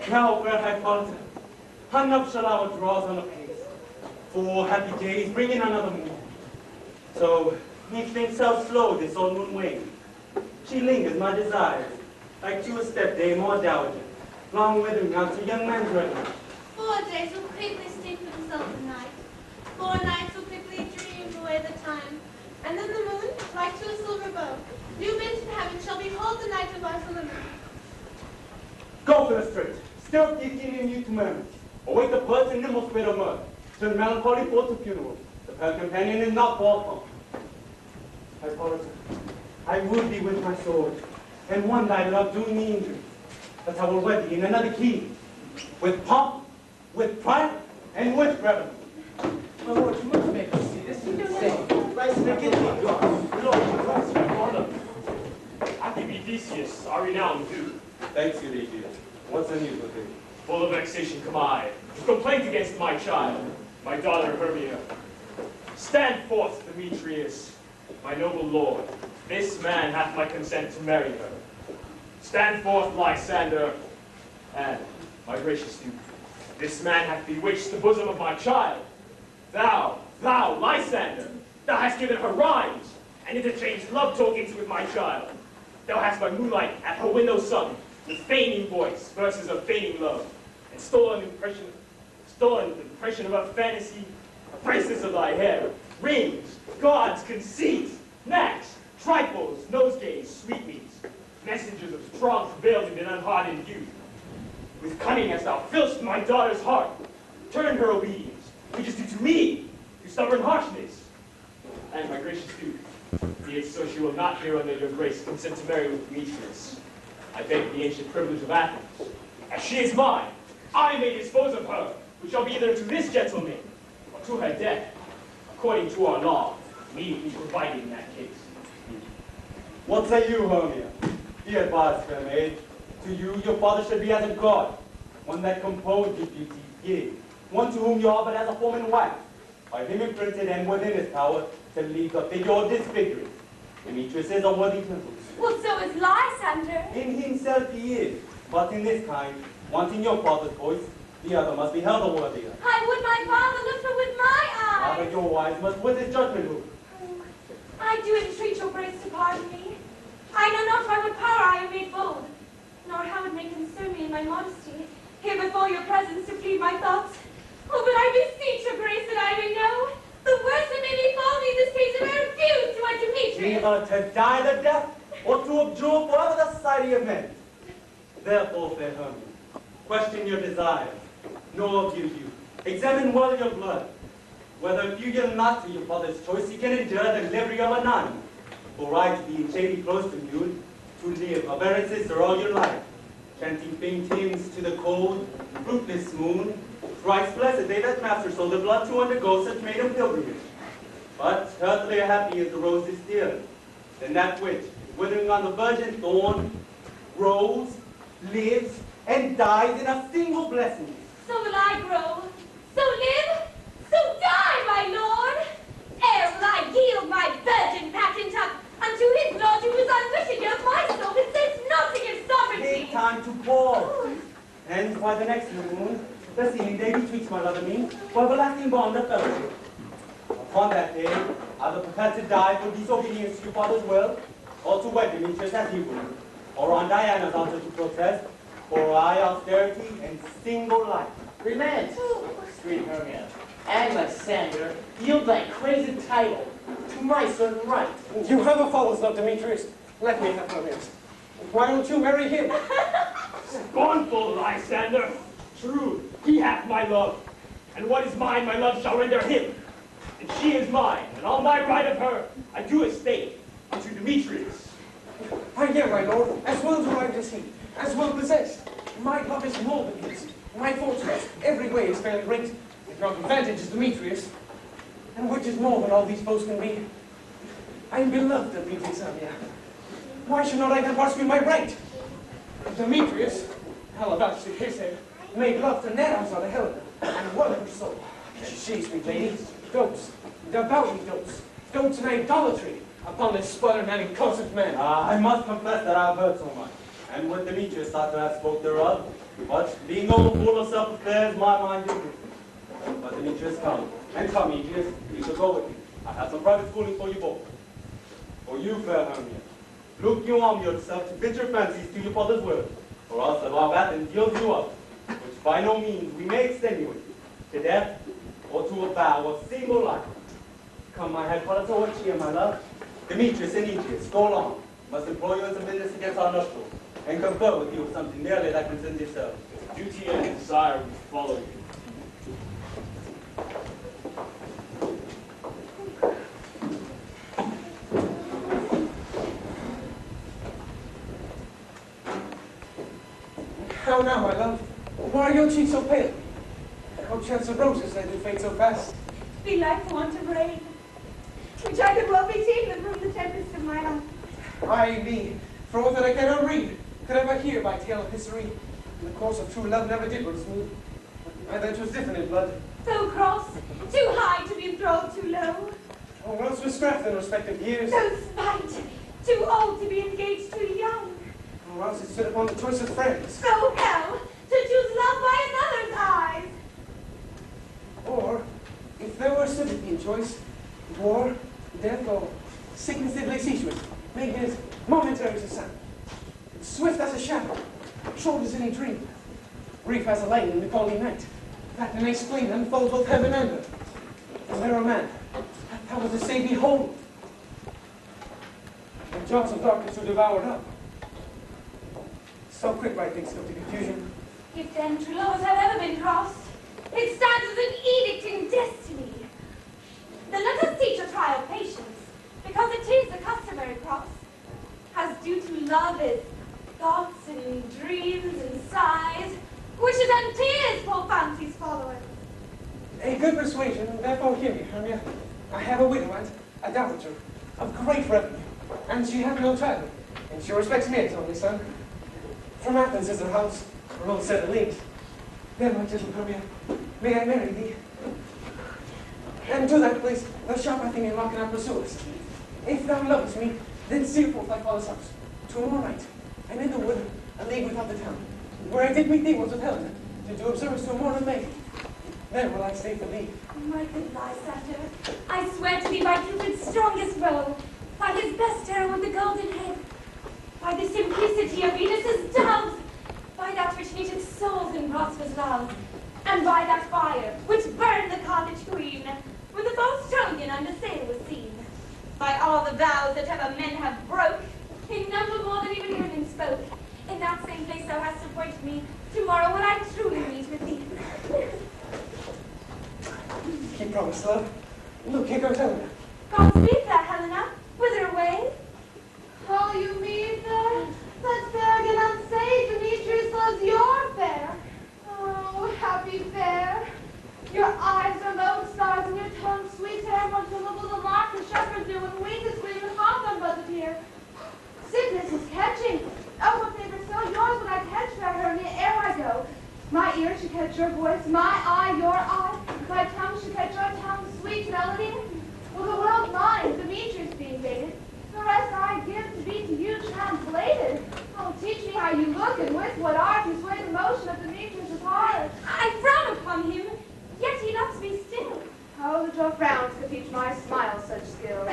Now, where I falter, hung up shall our draws on a pace. 4 happy days bring in another moon. So, methinks how slow this old moon wanes. She lingers my desires, like to a step-dame or dowager, long withering out to young man's retinue. 4 days will quickly sleep for themselves at night. 4 nights will quickly dream away the time. And then the moon, like to a silver bow, new bent in heaven shall behold the night of us on the moon. Go for the straight. Still teaching in you to moments. Await the birds and nimble spit of mirth. Turn melancholy forth to funeral. The pale companion is not far from. I apologize. I would thee with my sword, and one thy love doing me injury. But I will wed thee in another key, with pomp, with pride, and with reverence. My lord, you must make us see this. Rise and get thee, God. Lord, rise, my father. Happy Theseus, our renowned duke. Thanks, Ulysses. What's the news with thee? Full of vexation come I, with complaint against my child, my daughter Hermia. Stand forth, Demetrius, my noble lord. This man hath my consent to marry her. Stand forth, Lysander, and my gracious duke. This man hath bewitched the bosom of my child. Thou, Lysander, thou hast given her rhymes, and interchanged love tokens with my child. Thou hast by moonlight at her window sung, with feigning voice, verses of feigning love, and stolen the impression of her fantasy, the bracelets of thy hair, rings, God's conceit, knacks, trifles, nosegays, sweetmeats, messengers of strong travailed and unhardened youth. With cunning hast thou filled my daughter's heart, turned her obedience, which is due to me, to stubborn harshness. And my gracious duke, be it so she will not here under your grace consent to marry with Demetrius. I beg the ancient privilege of Athens. As she is mine, I may dispose of her, which shall be either to this gentleman, or to her death, according to our law, immediately provided in that case. What say you, Hermia? Be advised, fair maid. To you, your father should be as a god, one that composed your beauty, yea, one to whom you are but as a form and wife, by him imprinted and within his power to leave the figure or disfiguring. Demetrius is a worthy temple. Well, so is Lysander. In himself he is, but in this kind, wanting your father's voice, the other must be held the worthier. I would my father looked her with my eyes. Rather your wise must with his judgment look. Oh, I do entreat your grace to pardon me. I know not by what power I am made bold, nor how it may concern me in my modesty, here before your presence to plead my thoughts. Oh, but I beseech your grace that I may know the worst that may befall me in this case if I refuse to wed Demetrius. Either to die the death, or to abjure forever the society of men. Therefore, fair Hermia, question your desires, nor abuse you. Examine well your blood, whether if you yield not to your father's choice, you can endure the delivery of a nun, or I to be in shady close commune, to live a barren sister all your life, chanting faint hymns to the cold, fruitless moon. Thrice blessed they that master sold the blood to undergo such maiden pilgrimage. But earthlier happy is the rose is dear, than that which, withering on the virgin thorn, grows, lives, and dies in a single blessing. So will I grow, so live, so die, my lord. Ere will I yield my virgin patent up unto his lord who is unwitting of my soul and says nothing of sovereignty. Take time to pause. And by the next moon, the seeming day betwixt my love and me, for everlasting bond of fellowship. Upon that day, either prepare to die for disobedience to your father's will, or to wed Demetrius as he would, or on Diana's altar to protest, for I austerity and single life. Relent, sweet Hermia, and Lysander, yield thy crazy title to my certain right. You have a father's love, Demetrius. Let me have Hermia. Why don't you marry him? Scornful, Lysander! True, he hath my love, and what is mine my love shall render him. And she is mine, and on my right of her I do estate unto Demetrius. I am, my lord, as well derived as he, as well possessed. My love is more than his. My fortunes, every way is fairly great, if not advantage is Demetrius. And which is more than all these foes can be. I am beloved of Demetrius, Amia. Why should not I then pass with my right? Demetrius, hell about to his head, made love to Neros out of Helena, and one of her soul. She, sweet lady, dotes, devoutly dotes in idolatry upon this sputtering and incontinent man. I must confess that I have heard so much, and with Demetrius thought to have spoke thereof, but being overfull of self-affairs, my mind is different. But Demetrius, come, and come, Aegeus, you shall go with me. I have some private schooling for you both. For you, fair Hermia, look you arm yourself to fit your fancies to your father's will, or else the law of Athens deals you up, which by no means we may extenuate, to death or to a vow of single life. Come, my head, what a cheer, my love. Demetrius and Aegeus, go along. Must employ you in some business against our nostrils, and confer with you of something nearly that concerns yourselves. Duty and desire will follow you. How now, my love? Why are your cheeks so pale? How chance of roses they do fade so fast? Be like the want of rain, which I could well be taken from the tempest of my life. Ay me, for aught that I cannot read, could ever hear by tale of history. And the course of true love never did run smooth. And then 'twas different in blood. So cross, too high to be enthralled too low. Or else was scrapped in respective years. So spite, too old to be engaged too young. Or else it stood upon the choice of friends. So hell, to choose love by another's eyes. Or, if there were sympathy in choice, war, death, or sickness deadly seizure, making it momentary as a sun, swift as a shadow, short as any dream, brief as a light in the calling night, that in a spleen unfolds both heaven and earth. And there a man hath power to say, behold, the jaws of darkness were devoured up. So quick by things come to confusion. If then true laws have ever been crossed, it stands as an edict in destiny. Then let us teach a trial patience, because it is the customary cross. As due to love is thoughts and dreams and sighs, wishes and tears poor fancies followers. A good persuasion, therefore hear me, Hermia. I have a widow and a dowager of great revenue, and she hath no child, and she respects me as only son. From Athens is her house, her own set of leagues. Then, my gentle Hermia, may I marry thee? And to that place thou shalt I think in law cannot pursue us. If thou lovest me, then steer forth thy father's house, to a more right, and in the wood, a league without the town, where I did meet thee once with Helena, to do observice to a morning maid. Then will I stay for thee. My good Lysander, I swear to thee by Cupid's strongest bow, by his best arrow with the golden head, by the simplicity of Venus's doves, by that which knitted souls in prosperous love, and by that fire which burned the Carthage queen, when the false Trojan under sail was seen. By all the vows that ever men have broke, in number more than even women spoke, in that same place thou hast appointed me, tomorrow will I truly meet with thee. Keep promise, love. Look, here goes Helena. Godspeed, fair Helena. Whither away? Call you me fair? Such fair cannot say Demetrius loves your fair. Oh, happy fair. Your eyes are lodestars and your tongue sweet hair more tunable than lark and shepherd dew and weakest wing and hawthorn buzzard here. Sickness is catching. Oh, what favor so yours would I catch, fair Hermia, ere I go. My ear should catch your voice, my eye your eye, my tongue should catch your tongue, sweet melody. Will the world mind Demetrius being baited? The rest I give to be to you translated. Oh, teach me how you look and with what art you sway the motion of Demetrius' heart. I frown upon him, yet he loves me still. Oh, that your frowns could teach my smile such skill.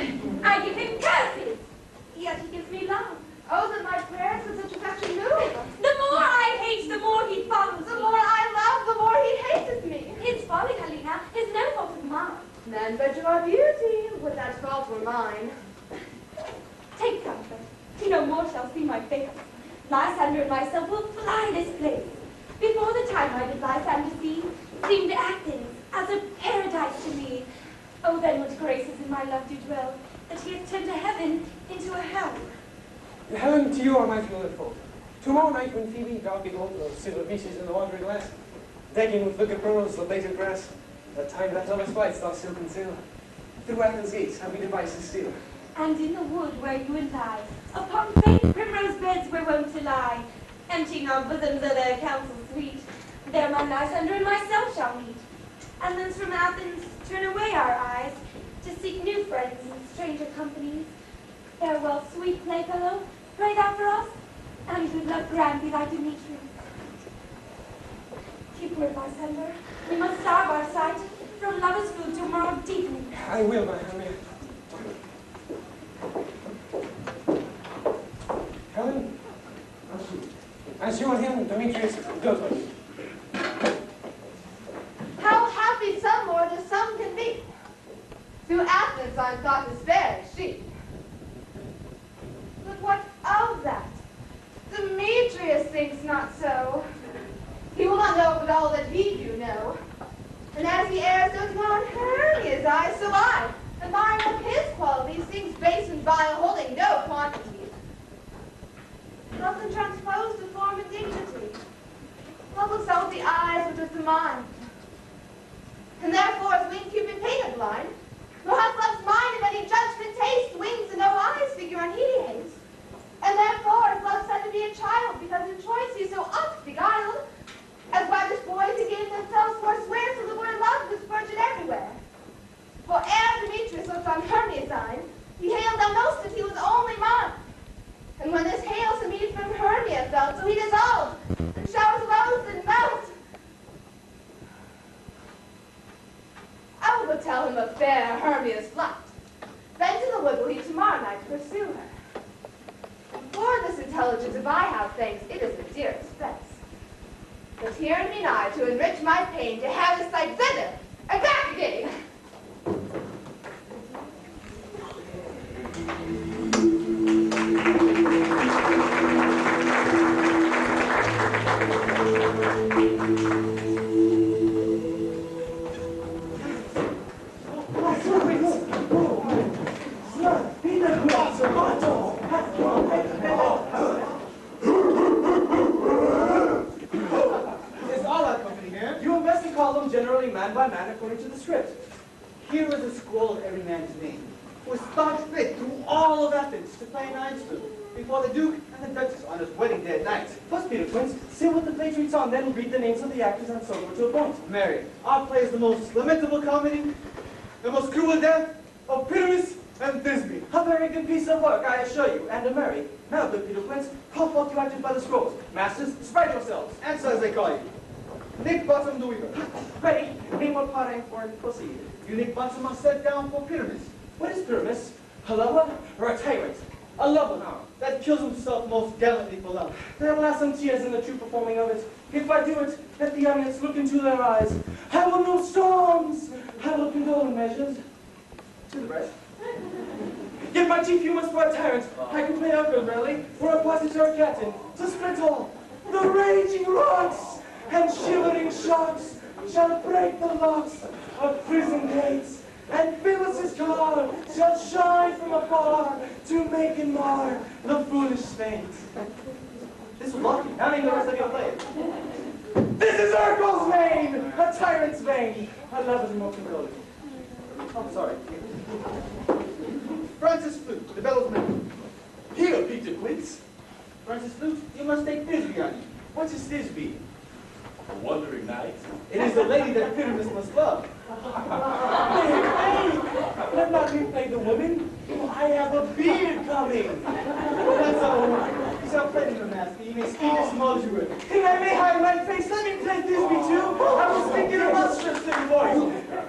I give him curses, yet he gives me love. Oh, that my prayers with such affection move. The more I hate, the more he follows The me. more I love, the more he hateth me. His folly, Helena, is no fault of mine. None but your beauty, would that fault were mine. Take comfort. No more shall see my face. Lysander and myself will fly this place. Before the time I did Lysander see, seemed Athens as a paradise to me. Oh, then what graces in my love do dwell, that he has turned a heaven into a hell. Helen, to you I might will unfold. Tomorrow night when Phoebe doth behold those silver pieces in the wandering glass, decking with liquid pearls the blazed grass, that time that lovers fights doth still conceal. Through Athens' gates have we devices still. And in the wood where you and I, upon faint primrose beds we're wont to lie, emptying our bosoms of their counsel sweet, there my Lysander and myself shall meet. And thence from Athens turn away our eyes, to seek new friends in stranger companies. Farewell, sweet playfellow, pray thou for us, and good luck grant be thy Demetrius. Keep word, Lysander, we must starve our sight, from lovers' food till morrow deepening. I will, my Hermia. Helen, as you and him, Demetrius, go to us. How happy some more as some can be. To Athens I'm thought as fair as she. But what of that? Demetrius thinks not so. He will not know but all that we do know. And as the heirs does not on Hermia's eyes, so I, admiring of his qualities, things base and vile, holding no quantity. Nothing transposed to form and dignity. Love looks out with the eyes which is the mind. And therefore, as winged Cupid painted blind, nor hath love's mind of any judgment taste, wings and no eyes figure unheeding haste. And therefore, is love said to be a child, because in choice he is so oft beguiled, as by this boys who gave themselves forswear till the word love was virgin everywhere. For ere Demetrius looked on Hermia's eye, he hailed thou most that he was only mine. And when this hail some heat from Hermia felt, so he dissolved, and showers rose and melt. I will but tell him of fair Hermia's flight. Then to the wood will he tomorrow night pursue her. For this intelligence, if I have thanks, it is the dearest expense. But here in me nigh, to enrich my pain, to have this sight thither, and back again. Generally man by man according to the script. Here is a scroll of every man's name, who was thought fit through all of Athens to play knight's flute before the Duke and the Duchess on his wedding day at night. First, Peter Quince, see what the play treats on, then read the names of the actors and so forth to a point. Mary, our play is the most lamentable comedy, the most cruel death of Pyramus and Thisbe. A very good piece of work, I assure you, and a merry. Now, good Peter Quince, call forth you actors by the scrolls. Masters, spread yourselves. Answer as they call you. Nick Bottom the Weaver. Ready? Name what part I am for and proceed. You Nick Bottom are set down for Pyramus. What is Pyramus? A lover or a tyrant? A lover now, that kills himself most gallantly for love. There will have some tears in the true performing of it. If I do it, let the audience look into their eyes. I will know storms. I will condole measures. To the rest. Yet my chief humor's for a tyrant. I can play Uncle Raleigh, or a partridge or a captain. To split all. The raging rocks and shivering shocks shall break the locks of prison gates, and Phyllis's car shall shine from afar to make and mar the foolish fate. This was lucky. Now name the rest of your play. This is Urkel's vein, a tyrant's vein, a lover's more condoling. Oh, sorry. Francis Flute, the bellows man. Here, Peter Quince. Francis Flute, you must take Thisbe on you. What is Thisbe? A wandering knight. It is the lady that Pyramus must love. Hey, let not me play the woman. I have a beard coming. That's all. You shall play the master. You may speak as small as you will. Think I may hide my face. Let me play Thisbe too. I will speak in a monstrous thin voice.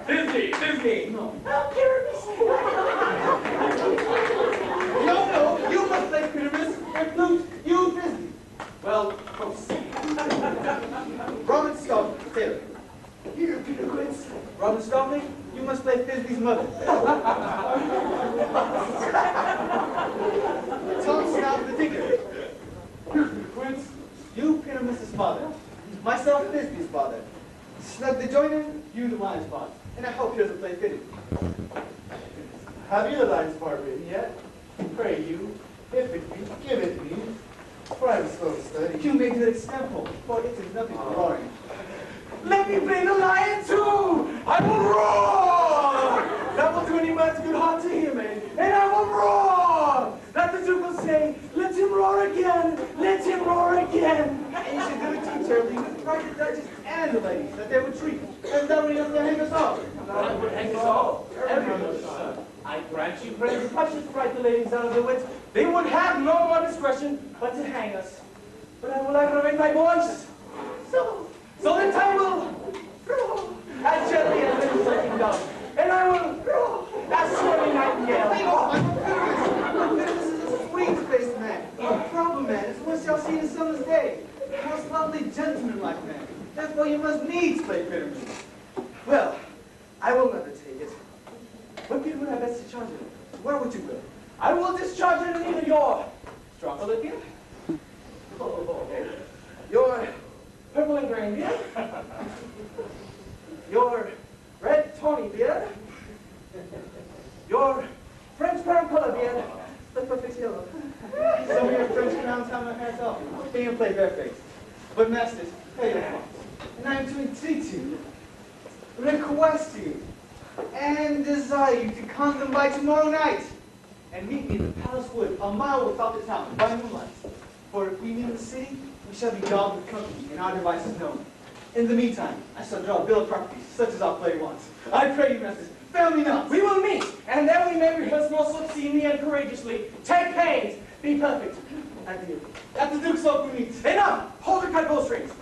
Thisbe! No. Oh, Pyramus! No, you must play Pyramus and Flute, you Thisbe. Well, close. Robert Scout, Taylor. Here, Peter Quince. Robert Scout, you must play Thisbe's mother. Tom Scout, the digger. Here, Peter Quince. You, Pyramus' father. Myself Thisbe's father. Snug the joiner, you the lion's part. And I hope yours will play fitting. Have you the lion's part written yet? Pray you, if it be, give it me, for I am slow to study. You may do it extempo, for it is nothing roaring. Let me play the lion too! I will roar! That will do any man's good heart to hear me, and I will roar! That the Duke will say, let him roar again, let him roar again! And you should do it too, Turley, with pride the Duchess and the ladies, that they would treat, and that would hang us all. That would hang us all. Everyone, son. I grant you praise. I should fright the ladies out of their wits. They would have no more discretion but to hang us. But I will aggravate my voice. So that I will roar as gently as little sucking dove. And I will roar as swimming nightingale. This is a sweet-faced man, a proper man, as one shall see in summer's day. A most lovely gentleman-like man. Therefore you must needs play Peterman. Well, I will never take it. What good would I best discharge it? Where would you will? I will discharge it in either your strong Philippian, your purple and green beard, your red tawny beard, your French brown color beard, the perfect yellow. Some of your French crowns have my hats off. Can you play barefaced? But masters, pay your fault. And I am to entreat you, request you, and desire you to come them by tomorrow night, and meet me in the palace wood, a mile without the town, by moonlight. For if we meet in the city, we shall be daubed with company, and our devices known. In the meantime, I shall draw a bill of properties, such as our play wants. I pray you, masters, fail me not. We will meet, and then we may rehearse most obscenely and courageously. Take pains, be perfect. Adieu. At the Duke's open meets. Enough! Hold the cut bowstrings.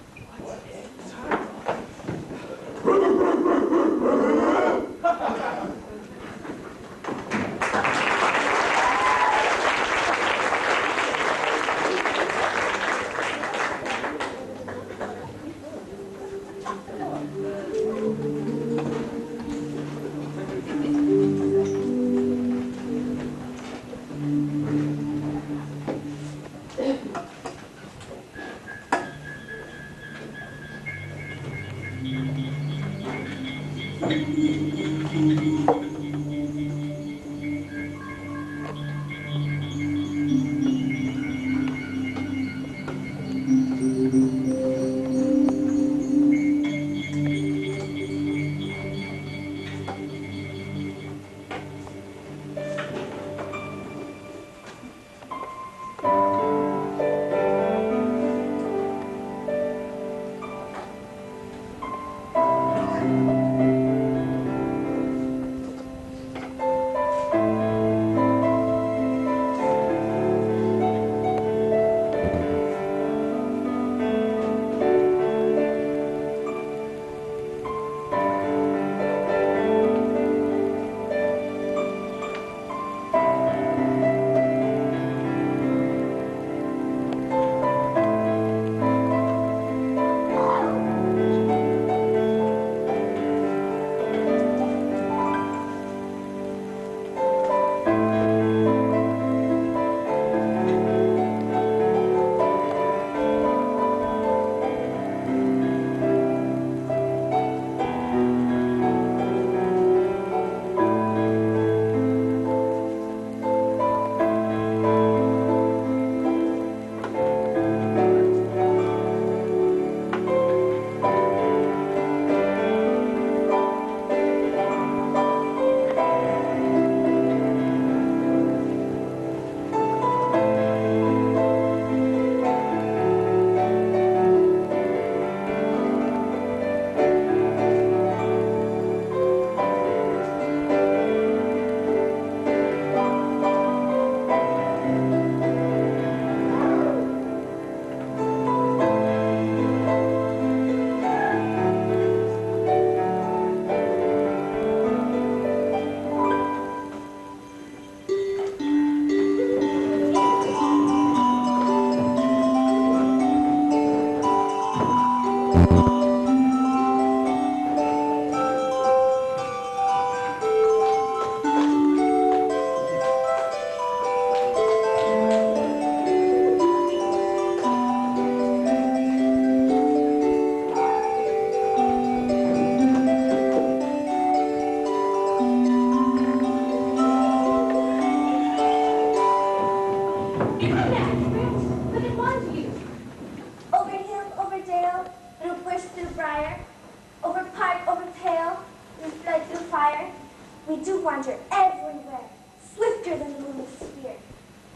wander everywhere, swifter than the moon's sphere.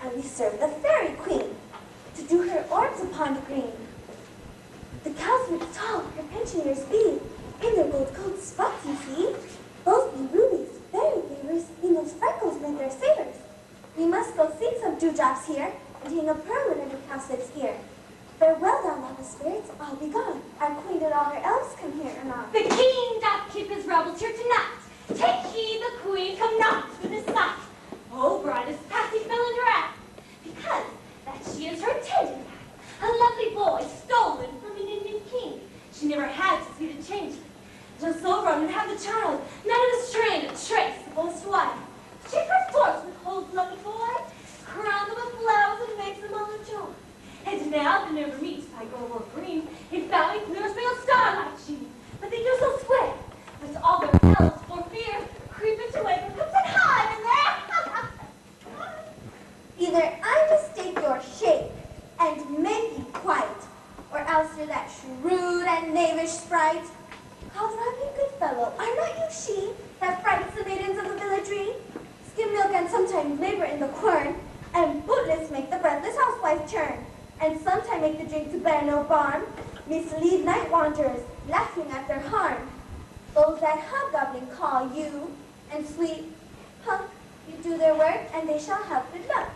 And we serve the fairy queen to do her orbs upon the green. The cowslips tall, her pensioners be, in their gold coats spots you see. Both be rubies, fairy favors, in those freckles make their savors. We must go seek some dewdrops here, and hang a pearl in every cowslip's ear. Farewell, thou love of spirits, all be gone. Our queen and all her elves come here anon. The king doth keep his revels here tonight. Take heed the queen come not to this sight. Oh, bride is passing fell in her wrath, because that she is her intended wife. A lovely boy stolen from an Indian king. She never had to see the change. Just so run and have the child, not in a strain to trace the boast wife. She perforce withholds lovely boy, crown them with flowers and makes them all a joy. And now the never meets by gold or green, in valley clear spangled starlight sheen. But they do so swear, that all their elves for fear creep into away from cooks and hide in there. Either I mistake your shape, and make you quiet, or else you're that shrewd and knavish sprite. Called Robin Goodfellow, are not you she that frights the maidens of the villagery? Skim milk and sometimes labor in the quern, and bootless make the breathless housewife churn, and sometime make the drink to bear no barn, mislead night wanderers, laughing at their harm. Those that hobgoblin call you, and sweet punk, you do their work, and they shall have good luck.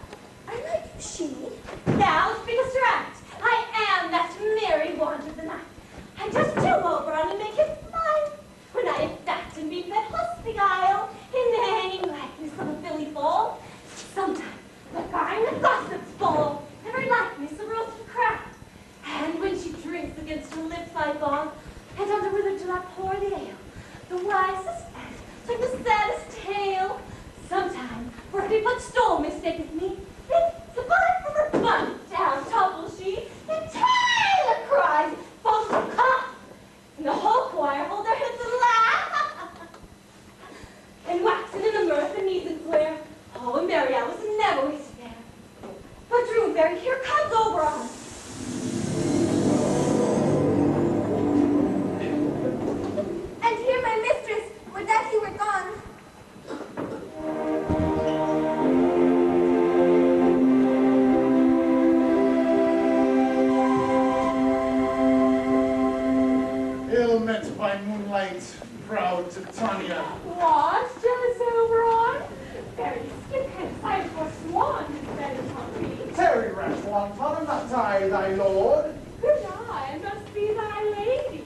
Are not you she? Thou speakest right. I am that merry wand of the night. I just do over and make him mine. When I have fat and be fed plus beguile, in the hanging likeness of a filly foal. Sometime the fine and gossip's full, every likeness of roasted crab. And when she drinks against her lips I bond, and under whither do I pour the ale? The wisest and like the saddest tale. Sometime, for if but stole mistaketh me, then the body from her bun down topples she, and Taylor cries, falls from cough, and the whole choir hold their heads and laugh. And waxing in the mirth and knees and flare, oh, and merry Alice never wasted there. But Drewberry, here comes Oberon. And here my mistress, would that he were gone. Ill met by moonlight, proud Titania. What? Jealous Oberon? Very skip hence, I have forsworn his bed upon me. Tarry, rash wanton, am not I thy lord? Good I must be thy lady.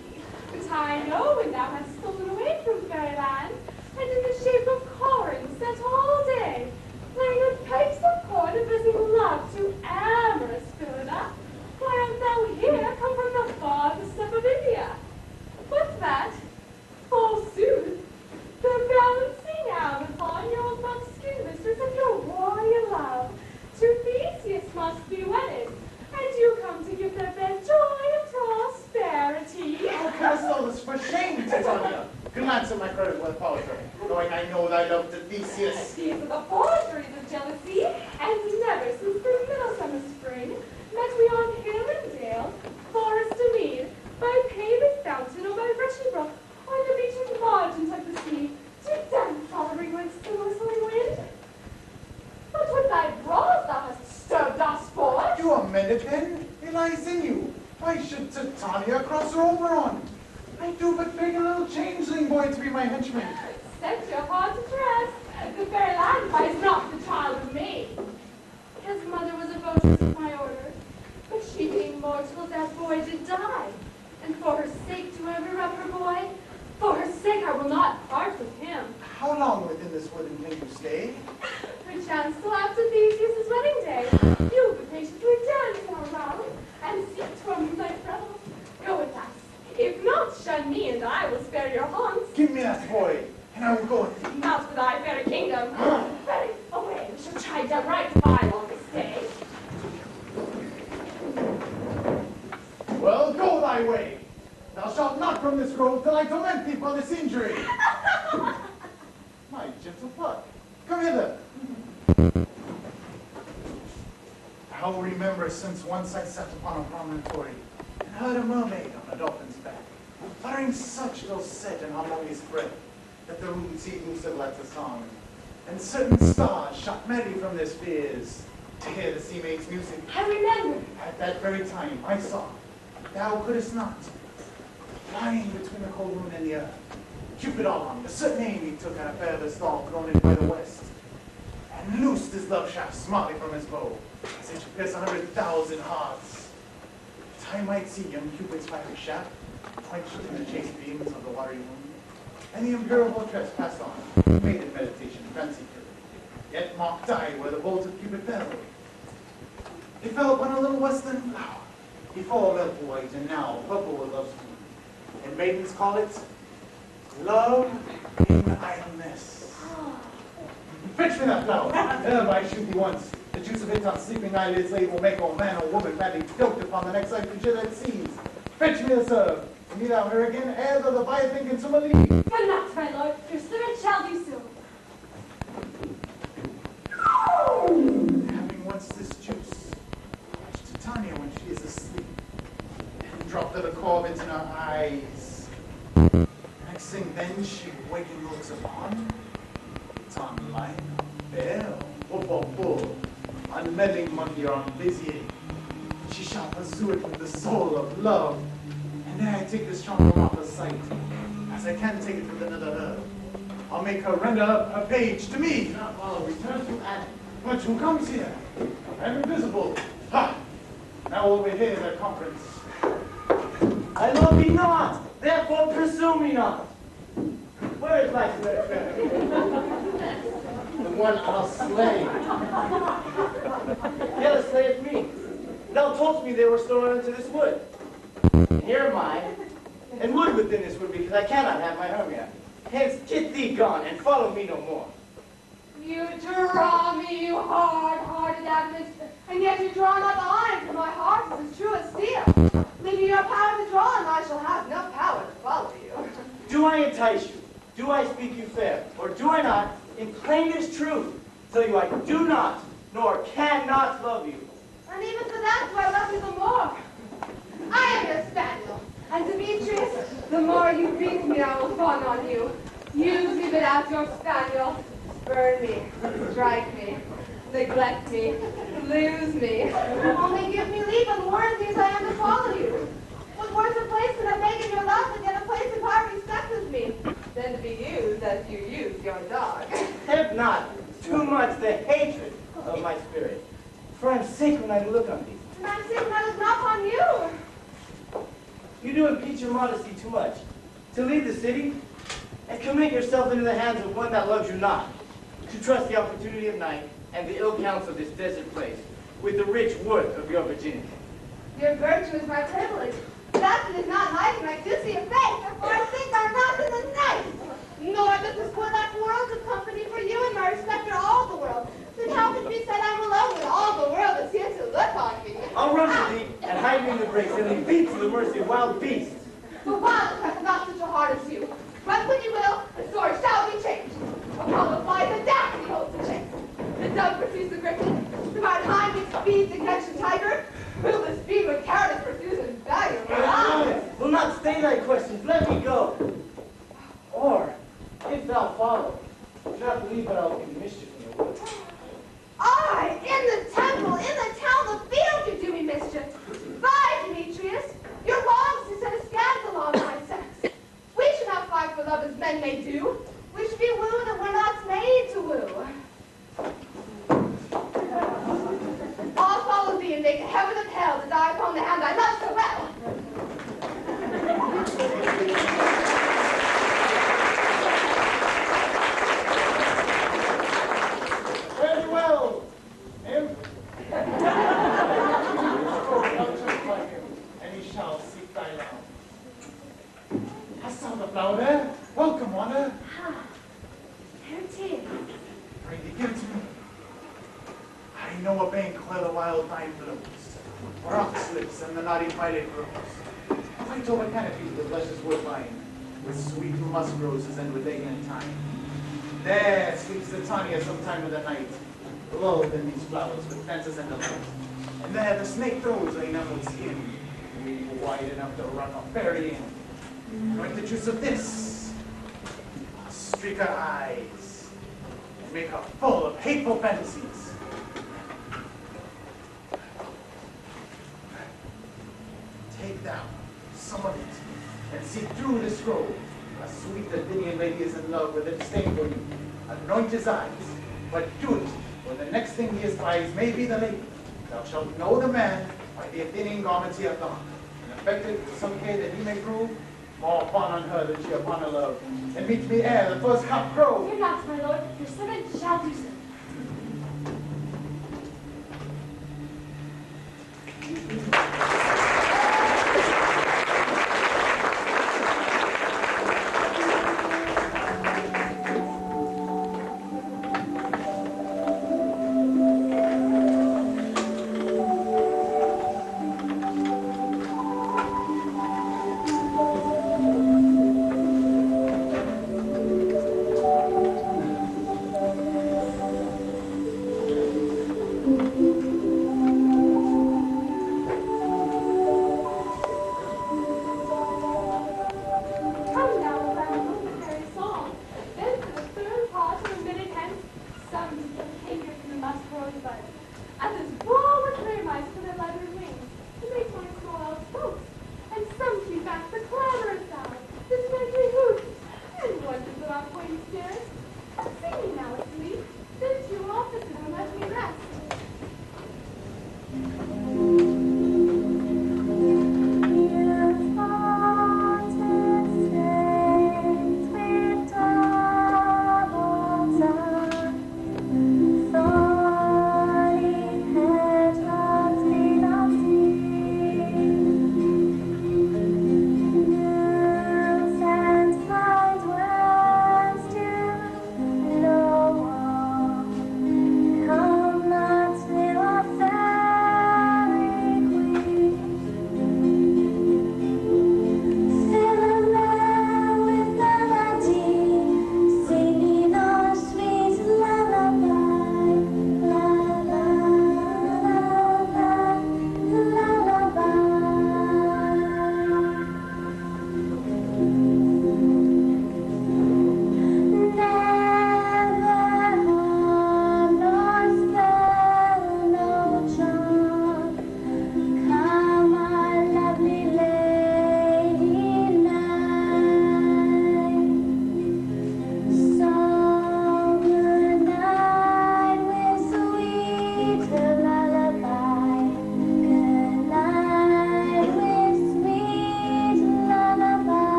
But I know when thou hast stolen away from fairyland, and in the shape of corn sat all day, playing with pipes of corn and visiting love to amorous Philina. Why art thou here, come from the farthest step of India? What's that? Forsooth, the balancing out upon your buckskin mistress of your royal love. To Theseus must be wedded, and you come to give their bed joy and prosperity. How cast thou this for shame, Titania? Glance at my credit with poetry, knowing I know thy love to Theseus. These are the forgeries of jealousy, and never since the midsummer spring met we on hill and dale, forest and mead, by paved fountain or by rushy brook, on the beaten margins of the sea, to dance following with the whistling wind. But with thy brows thou hast stirred us forth. You amended then? It lies in you. Why should Titania cross her Oberon? I do but beg a little changeling boy to be my henchman. Set your heart at rest. The fair lad buys not the child of me. His mother was a votess of my order, but she being mortal, that boy did die. And for her sake do I rear up her boy. For her sake I will not part with him. How long within this wood intend you stay? Perchance till after Theseus' wedding day. You will patiently dance our round, and seek to amuse thy fellows. Go with us. If not, shun me, and I will spare your haunts. Give me that boy, and I will go with thee. Not for thy fair kingdom. Ready, away, we shall try downright to buy on this day. Well, go thy way. Thou shalt not from this grove till I torment thee for this injury. My gentle puck, come hither. I'll remember since once I sat upon a promontory and heard a mermaid on a dolphin's back, uttering such dulcet and harmonious breath, that the rooty goose lets a song, and certain stars shot merry from their spheres to hear the sea maid's music. I remember. At that very time I saw, thou couldst not, lying between the cold moon and the earth, Cupid on, a certain aim he took at a feather star thrown in by the west, and loosed his love shaft smartly from his bow, as it should pierce 100,000 hearts. That I might see young Cupid's fiery shaft, quenched in the chaste beams of the watery moon, and the imperial fortress passed on, made in meditation, fancy killed. Yet mocked I where the bolt of Cupid fell. It fell upon a little western flower, before milk white and now purple with love's moon. And maidens call it love in idleness. Fetch me that flower. I shoot thee once. The juice of it on sleeping eyelids laid will make all man or woman badly yoked upon the next side creature that sees. Fetch me the serve. And be thou here again, ere the Leviathan consume a leaf. Good night, my lord. Your servant shall do so. Having once this juice, fetch to Tanya when she is asleep, and drop the corvins in her eyes. Next thing then she waking looks upon, it's on line, fair, bull, unmeddling monkey or on busy, she shall pursue it with the soul of love, and there I take the strong from off her sight, as I can take it with another herb. I'll make her render up her page to me. I'll return to Adam. But who comes here? I'm invisible. Ha! Now over here is a conference. I love thee not, therefore pursue me not. Where is my spirit fair? The one I'll slay. Yet slayeth me. Thou toldst me they were stolen into this wood. And here am I, and wood within this wood, because I cannot have my Hermia. Hence, get thee gone, and follow me no more. You draw me, you hard-hearted Agnes, and yet you draw not the iron, for my heart is as true as steel. Leave me your power to draw, and I shall have no power to follow you. Do I entice you? Do I speak you fair? Or do I not, in plainest truth, tell you I do not, nor cannot love you? And even for that do I love you the more. I am your spaniel, and Demetrius, the more you beat me, I will fawn on you. Use me without your spaniel. Burn me, strike me, neglect me, lose me. Only give me leave, and worthy as I am to follow you. What worse a place could I make in your love than get a place in high respect with me, than to be used as you use your dog? Have not too much the hatred of my spirit, for I'm sick when I look on thee. And I'm sick when I look not on you. You do impeach your modesty too much. To leave the city and commit yourself into the hands of one that loves you not. To trust the opportunity of night and the ill counsel of this desert place with the rich wood of your virginity. Your virtue is my privilege. That it is not nice, and I do see a face, therefore I think I'm not in the night. Nor does this wood lack worlds of company for you and my respect for all the world. Then how can it be said I'm alone when all the world is here to look on me? I'll run to thee and hide me in the brakes and leave thee to the mercy of wild beasts. But wild has not such a heart as you. Run when you will, the sword shall be changed. Apollo flies, the daphne holds the chase. The dove pursues the griffin. The right hind it speeds to catch the tiger. Will the speed when Carolus pursues and bagger Will not stay thy questions, let me go. Or, if thou follow, do not believe that I will do mischief in the woods. I, in the temple, in the town, the field, you do me mischief. Fie, Demetrius. Your wrongs to set a scandal on my sex. We should not fight for love as men may do. We should be wooed and we're not made to woo. I'll follow thee and make the heaven of hell to die upon the hand I love so well. Very well, imp. And he shall seek thy love. Hast thou the flower there? Welcome, Wanda. Ah, there it is. Pray thee, give it to me. I know a bank where the wild vine blows, where oxlips and the knotty violet grows. White over canopies with luscious woodbine, with sweet musk roses and with eglantine thyme. There sleeps the Tanya sometime of the night, lulled in these flowers with fences and delight. And there the snake throws her enameled skin, wide enough to run a fairy in. Drink the juice of this, a streak her eyes and make her full of hateful fantasies. Take down some of it and see through the scroll. A sweet Athenian lady is in love with a disdain for you. Anoint his eyes, but do it, for the next thing he espies may be the lady. Thou shalt know the man by the Athenian garments he hath on, and affected with some care that he may prove more fond on her than she upon her love. And meet me ere the first cock crow. Fear not, my lord, your servant shall do so.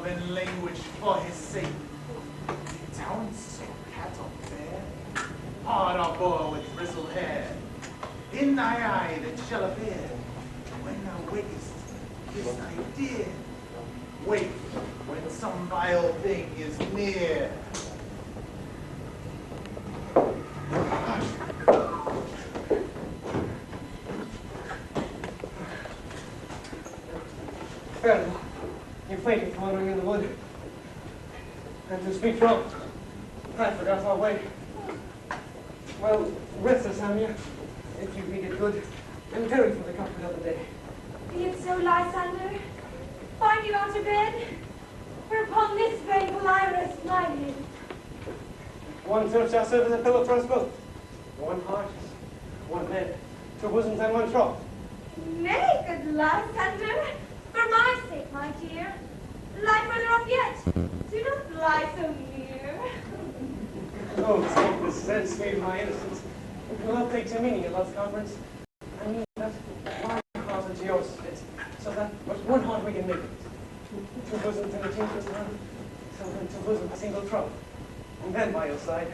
love and language for his sake. Talents, cat or fair, hard or boy with bristled hair, in thy eye that shall appear, when thou wakest, is thy dear. Wake when some vile thing is near. Fair enough. You fainted wandering in the wood. And to speak from, I forgot our way. Well, rest us, Samia, if you think it good, and tarry for the comfort of the day. Be it so, Lysander. Find you out of bed, for upon this bed will I rest my head. One turf shall serve as a pillow for us both. One heart, one bed, two bosoms and one trough. Nay, good Lysander, for my sake, my dear, lie further off yet. Do not lie so near. Oh, take the sense me of my innocence. Love takes a meaning at love's conference. I mean that my heart into yours fits, so that but one heart we can make it. Two bosoms in a teamster's hand, so then two bosoms a single trough. And then by your side,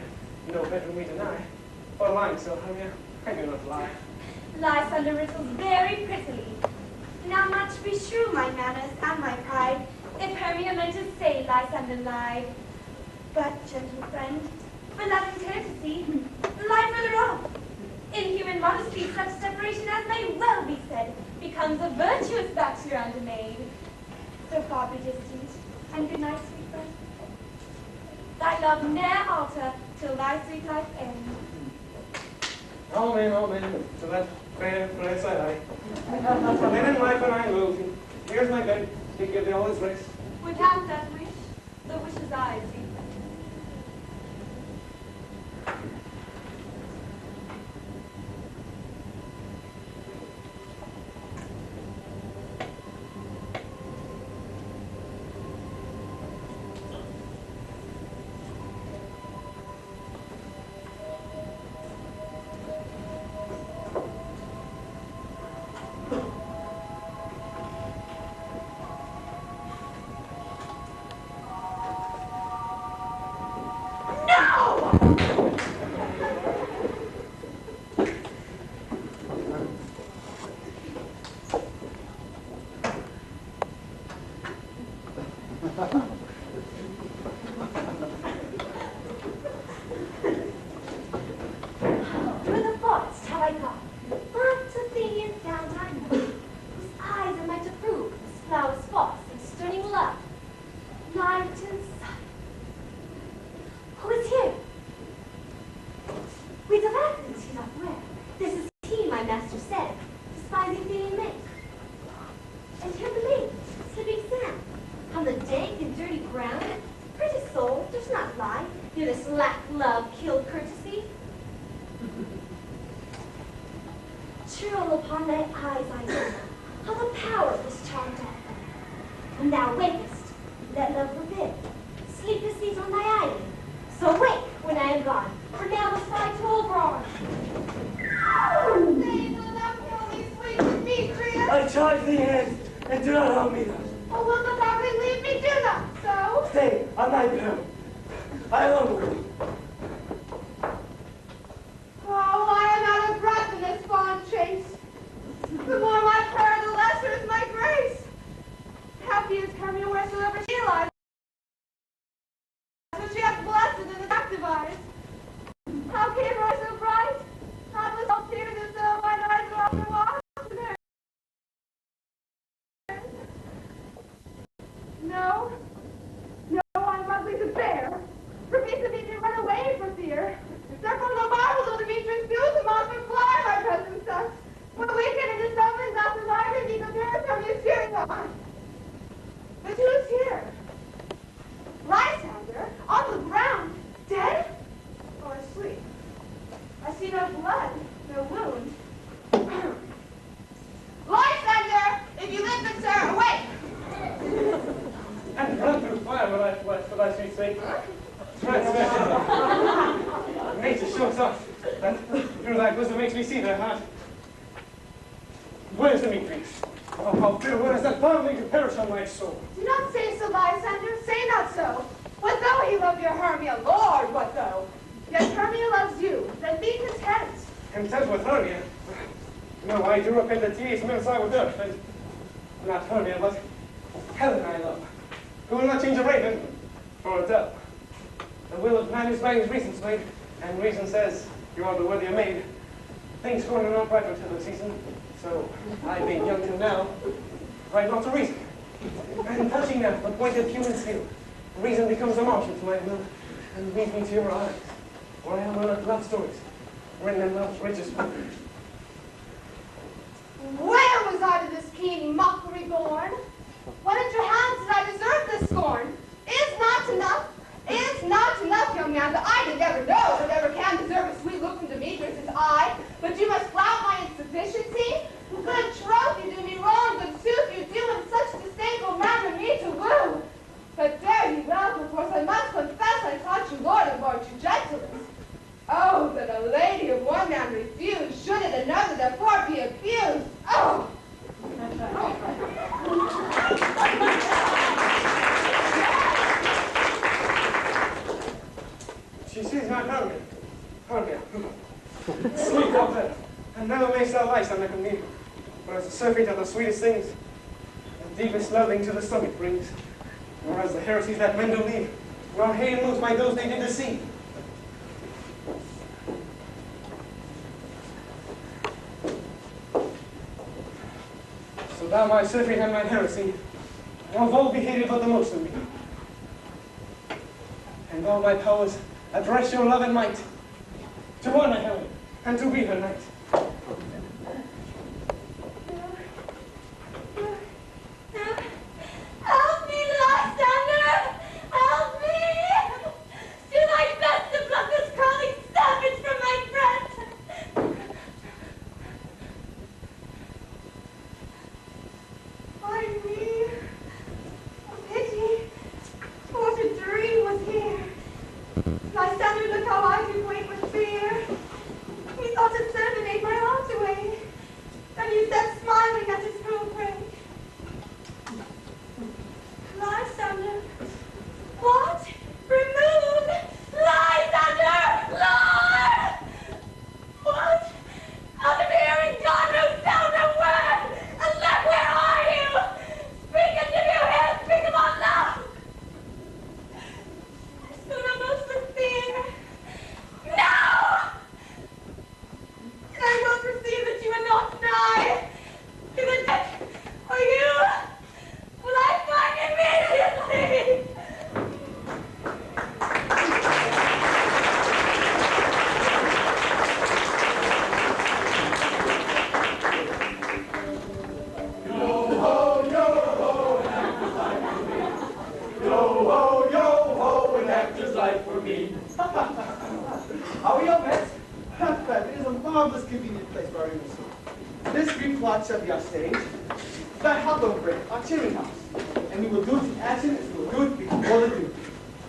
no bedroom we deny. For lying so, Hermia, I do not lie. Lysander riddles very prettily. Now much beshrew my manners and my pride, if Hermia meant to say Lysander lied. But, gentle friend, for love and courtesy, lie further off. In human modesty, such separation as may well be said, becomes a virtuous bachelor and a maid. So far be distant, and good night, sweet friend. Thy love ne'er alter till thy sweet life end. Amen, to that fair place I lie. Then in life when I am losing, here's my bed, to give thee all his rest. Without that wish, the wish is I, sweet friend. Oh, how fearful is that firmly to perish on my soul. Do not say so, Lysander, say not so. What though he love your Hermia, Lord, what though? Yet Hermia loves you, then be content. Content with Hermia? No, I do repent the tedious minutes I would earth, and not Hermia, but Helen I love, who will not change a raven for a dove. The will of man is by his reasons made, and reason says you are the worthier maid. Things going on bright until the season, so I being young till now, right not to reason. And touching now the pointed human skill, reason becomes a marshal to my will, and leads me to your eyes, where I have learned love stories, written in love's richest book. Where was I to this keen mockery born? What at your hands did I deserve this scorn? Is not enough, young man, that I did never know that ever can deserve a sweet look from Demetrius' eye. But you must flout my insufficiency. Good troth, you do me wrong, good sooth, you do in such disdainful manner me to woo. But dare you well, perforce, I must confess I thought you lord of more true gentleness. Oh, that a lady of one man refuse, should it another therefore be abused. Oh! She sees not Hermia. Hermia. Sweetwater. And never mayst thou lie, son of me. For as the surfeit are the sweetest things, the deepest loathing to the stomach brings. Nor as the heresies that men do leave, nor hate moves by those they did deceive. So thou, my surfeit and my heresy, of all be hated but the most of me. And all my powers address your love and might, to honor Helen, and to be her knight. Help me, Lysander! Help me! Do thy best to pluck this crawling savage from my breast! Why me? A pity. What a dream was here. Lysander, look how I do quake with fear. Methought a servant made my heart away, and you sat smiling at his cruel prey. Lysander, what? Remove! Lysander! Lord! What? Out of hearing, God, no sound, no word! And left, where are you? Speak and give your hand, speak about love! I stood almost with fear. No! And I will perceive that you are not nigh. To the deck, are you? Will I find immediately? Yo-ho, an actor's life for me. How are you, pets? It is a marvelous convenient place for our evening. This green plot shall be our stage. That hop over it, our cheering house. And we will do it in action as we will do it before the do.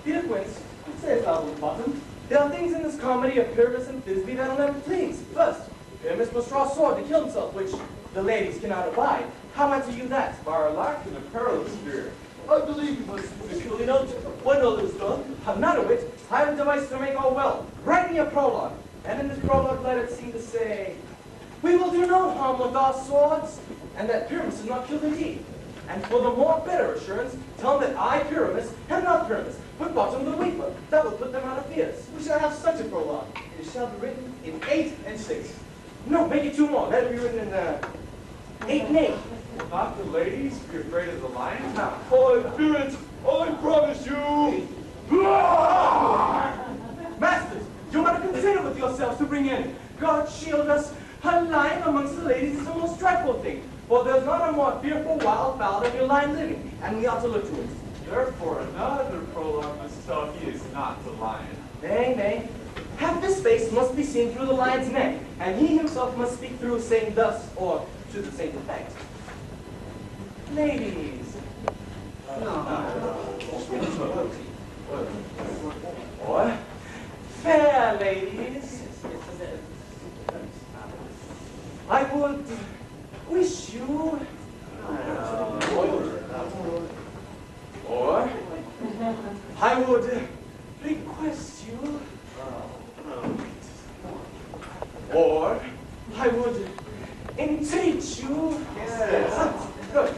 Peter Quince, say a thousand bottom. There are things in this comedy of Pyrrhus and Thisbe that'll never please. First, Pyramus must draw a sword to kill himself, which the ladies cannot abide. How answer you that? Bar a lark in a perilous spirit. I believe you must securely note when all is done. I'm not a wit. I have a device to make all well. Write me a prologue, and in this prologue let it seem to say, we will do no harm with our swords, and that Pyramus is not killed indeed. And for the more better assurance, tell them that I, Pyramus, am not Pyramus, but Bottom the Weeper. That will put them out of fears. We shall have such a prologue. It shall be written in 8 and 6. No, make it 2 more. Let it be written in 8 and 8. Will not the ladies be afraid of the lion? Now, I fear it. I promise you. masters, you might have considered with yourselves to bring in, God shield us, a lion amongst the ladies is the most dreadful thing. For there's not a more fearful wild fowl than your lion living, and we ought to look to it. Therefore, another prologue must tell he is not the lion. Nay, nay. Half his face must be seen through the lion's neck, and he himself must speak through, saying thus, or to the same effect. Ladies. Or, fair ladies. I would wish you I would request you, or I would entreat you, Yes. good,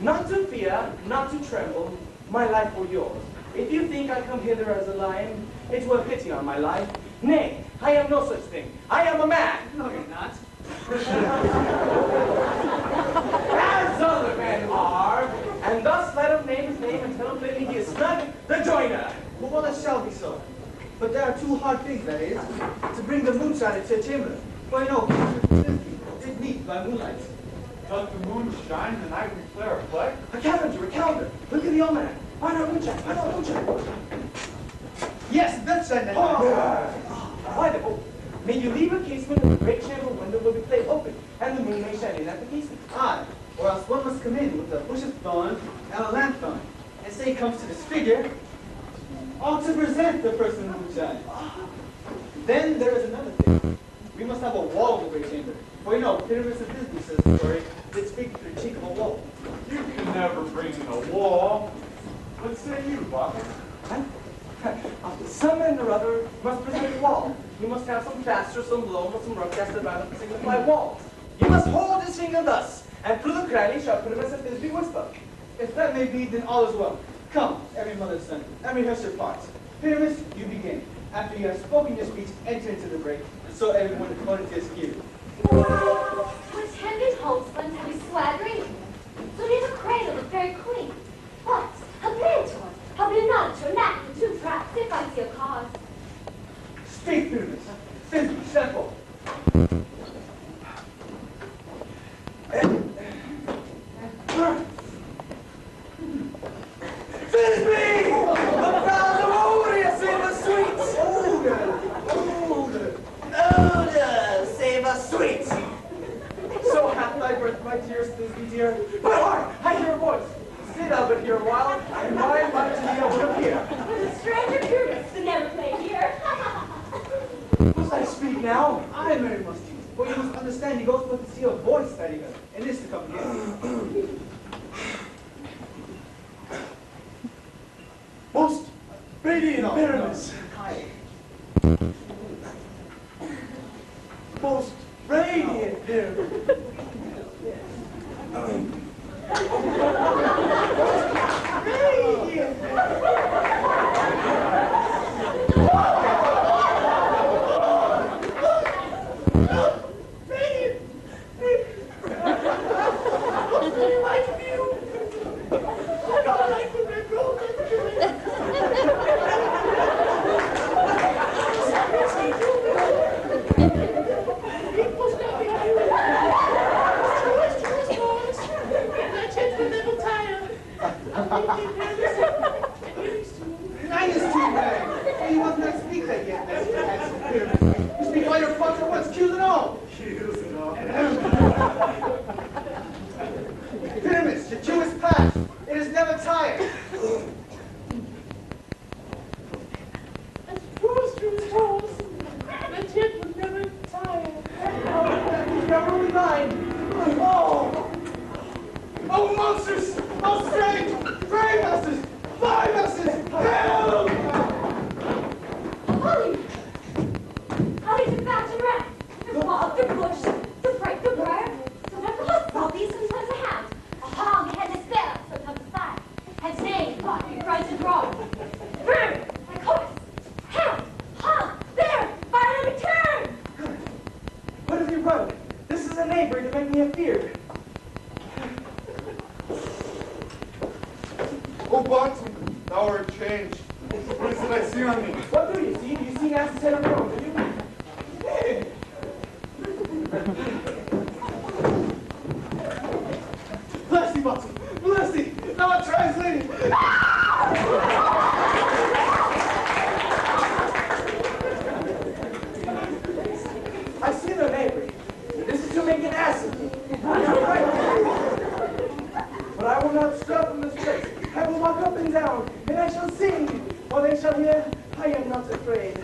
not to fear, not to tremble, my life or yours. If you think I come hither as a lion, it were pity on my life. Nay, I am no such thing. I am a man. No, you're not. As other men are, and thus let him name his name and tell him plainly he is Snug the Joiner. Well, it shall be so. But there are two hard things, that is, to bring the moonshine into your chamber. For you know, it needs by moonlight. Does the moon shine the night we flare a play? A calendar, a calendar. Look at the old man. Find out moonshine, find out moonshine. Yes, that's shine that Why the oh, may you leave a casement and the great chamber window will be played open, and the moon may shine in at the casement. Aye, or else one must come in with a bush of thorn and a lanthorn, and say he comes to this figure, all to present the person who moonshine. Then there is another thing. We must have a wall of the great chamber. For you know, Pyramus of Disney says the story, that speaks through the cheek of a wall. You can never bring in a wall. What say you, Bucket? Some man or other must present a wall. You must have some plaster, some loam, or some rough cast around to signify walls. You must hold his finger thus, and through the cranny shall Pyramus of Disney whisper. If that may be, then all is well. Come, every mother's son, and rehearse your parts. Pyramus, you begin. After you have spoken your speech, enter into the break, and so everyone according to his cue. Pretended husband have you swaggering? So near the cradle of fair queen. What? A mentor? Have you not to enact the two tracks if I see a cause? Speak, Pyramus. Simply, simple. Frisbee! The bells of Odor save us sweets! Odor, save us sweets! So hath thy birth my tears, Thisbe dear. But hark, I hear a voice. Sit up and hear a while, and by and by to thee I will appear. The stranger curious to never play here. Must I speak now? I very must use. For you must understand, he goes but to see a voice that he heard, and this to come again. Most radiant Pyramus. Most radiant Pyramus. Nine is too bad. Well, you must not speak that yet, Mr. Pyramus. You speak all your thoughts at once, cues and all. Cues and all. Pyramus, the cue is past. It is never tired. Never will be mine. Oh! Oh, monsters! Oh, strange! Brave masters! Fly masters! Help! Holly! Holly to batch and rat, to bog the bush, to break the briar, sometimes a husband be, sometimes a hound, a hog-headed sparrow, sometimes a spy, and snake, barking, cries and draw. Bird, like horse, hound, hog, bear, fire and return! What have you run? This is a neighbor to make me afeard. Oh, Barton, thou art changed. What is it I see on thee? What do you see? Do you see Nancy's head of your own, do you? Bless thee, Watson! Bless thee! Thou art translating! I see the neighbor. This is to make an ass of me. You're right. But I will not stir from this place. I will walk up and down, and I shall sing, while they shall hear, I am not afraid.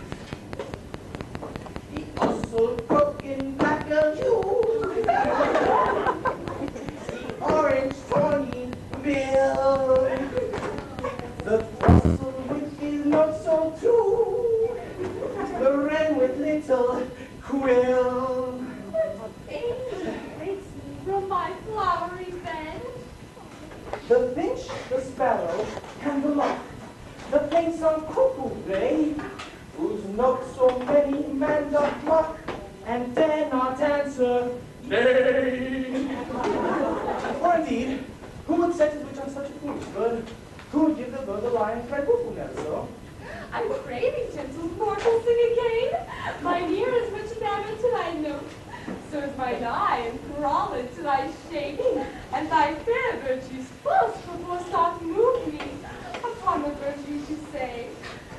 The also broken back of you. The orange tawny bill. The throstle the finch, the sparrow, and the lark. The plain-song cuckoo they, whose notes so many men doth mock, and dare not answer, nay. For indeed, who would set his witch on such a foolish bird? Who would give the bird a lion cry cuckoo never so? I'm craving gentle mortal sing again. Mine ear is much enamored to thy note. So is mine eye enthralled to thy shading, and thy fair virtues first before start move me. Upon what virtues you say,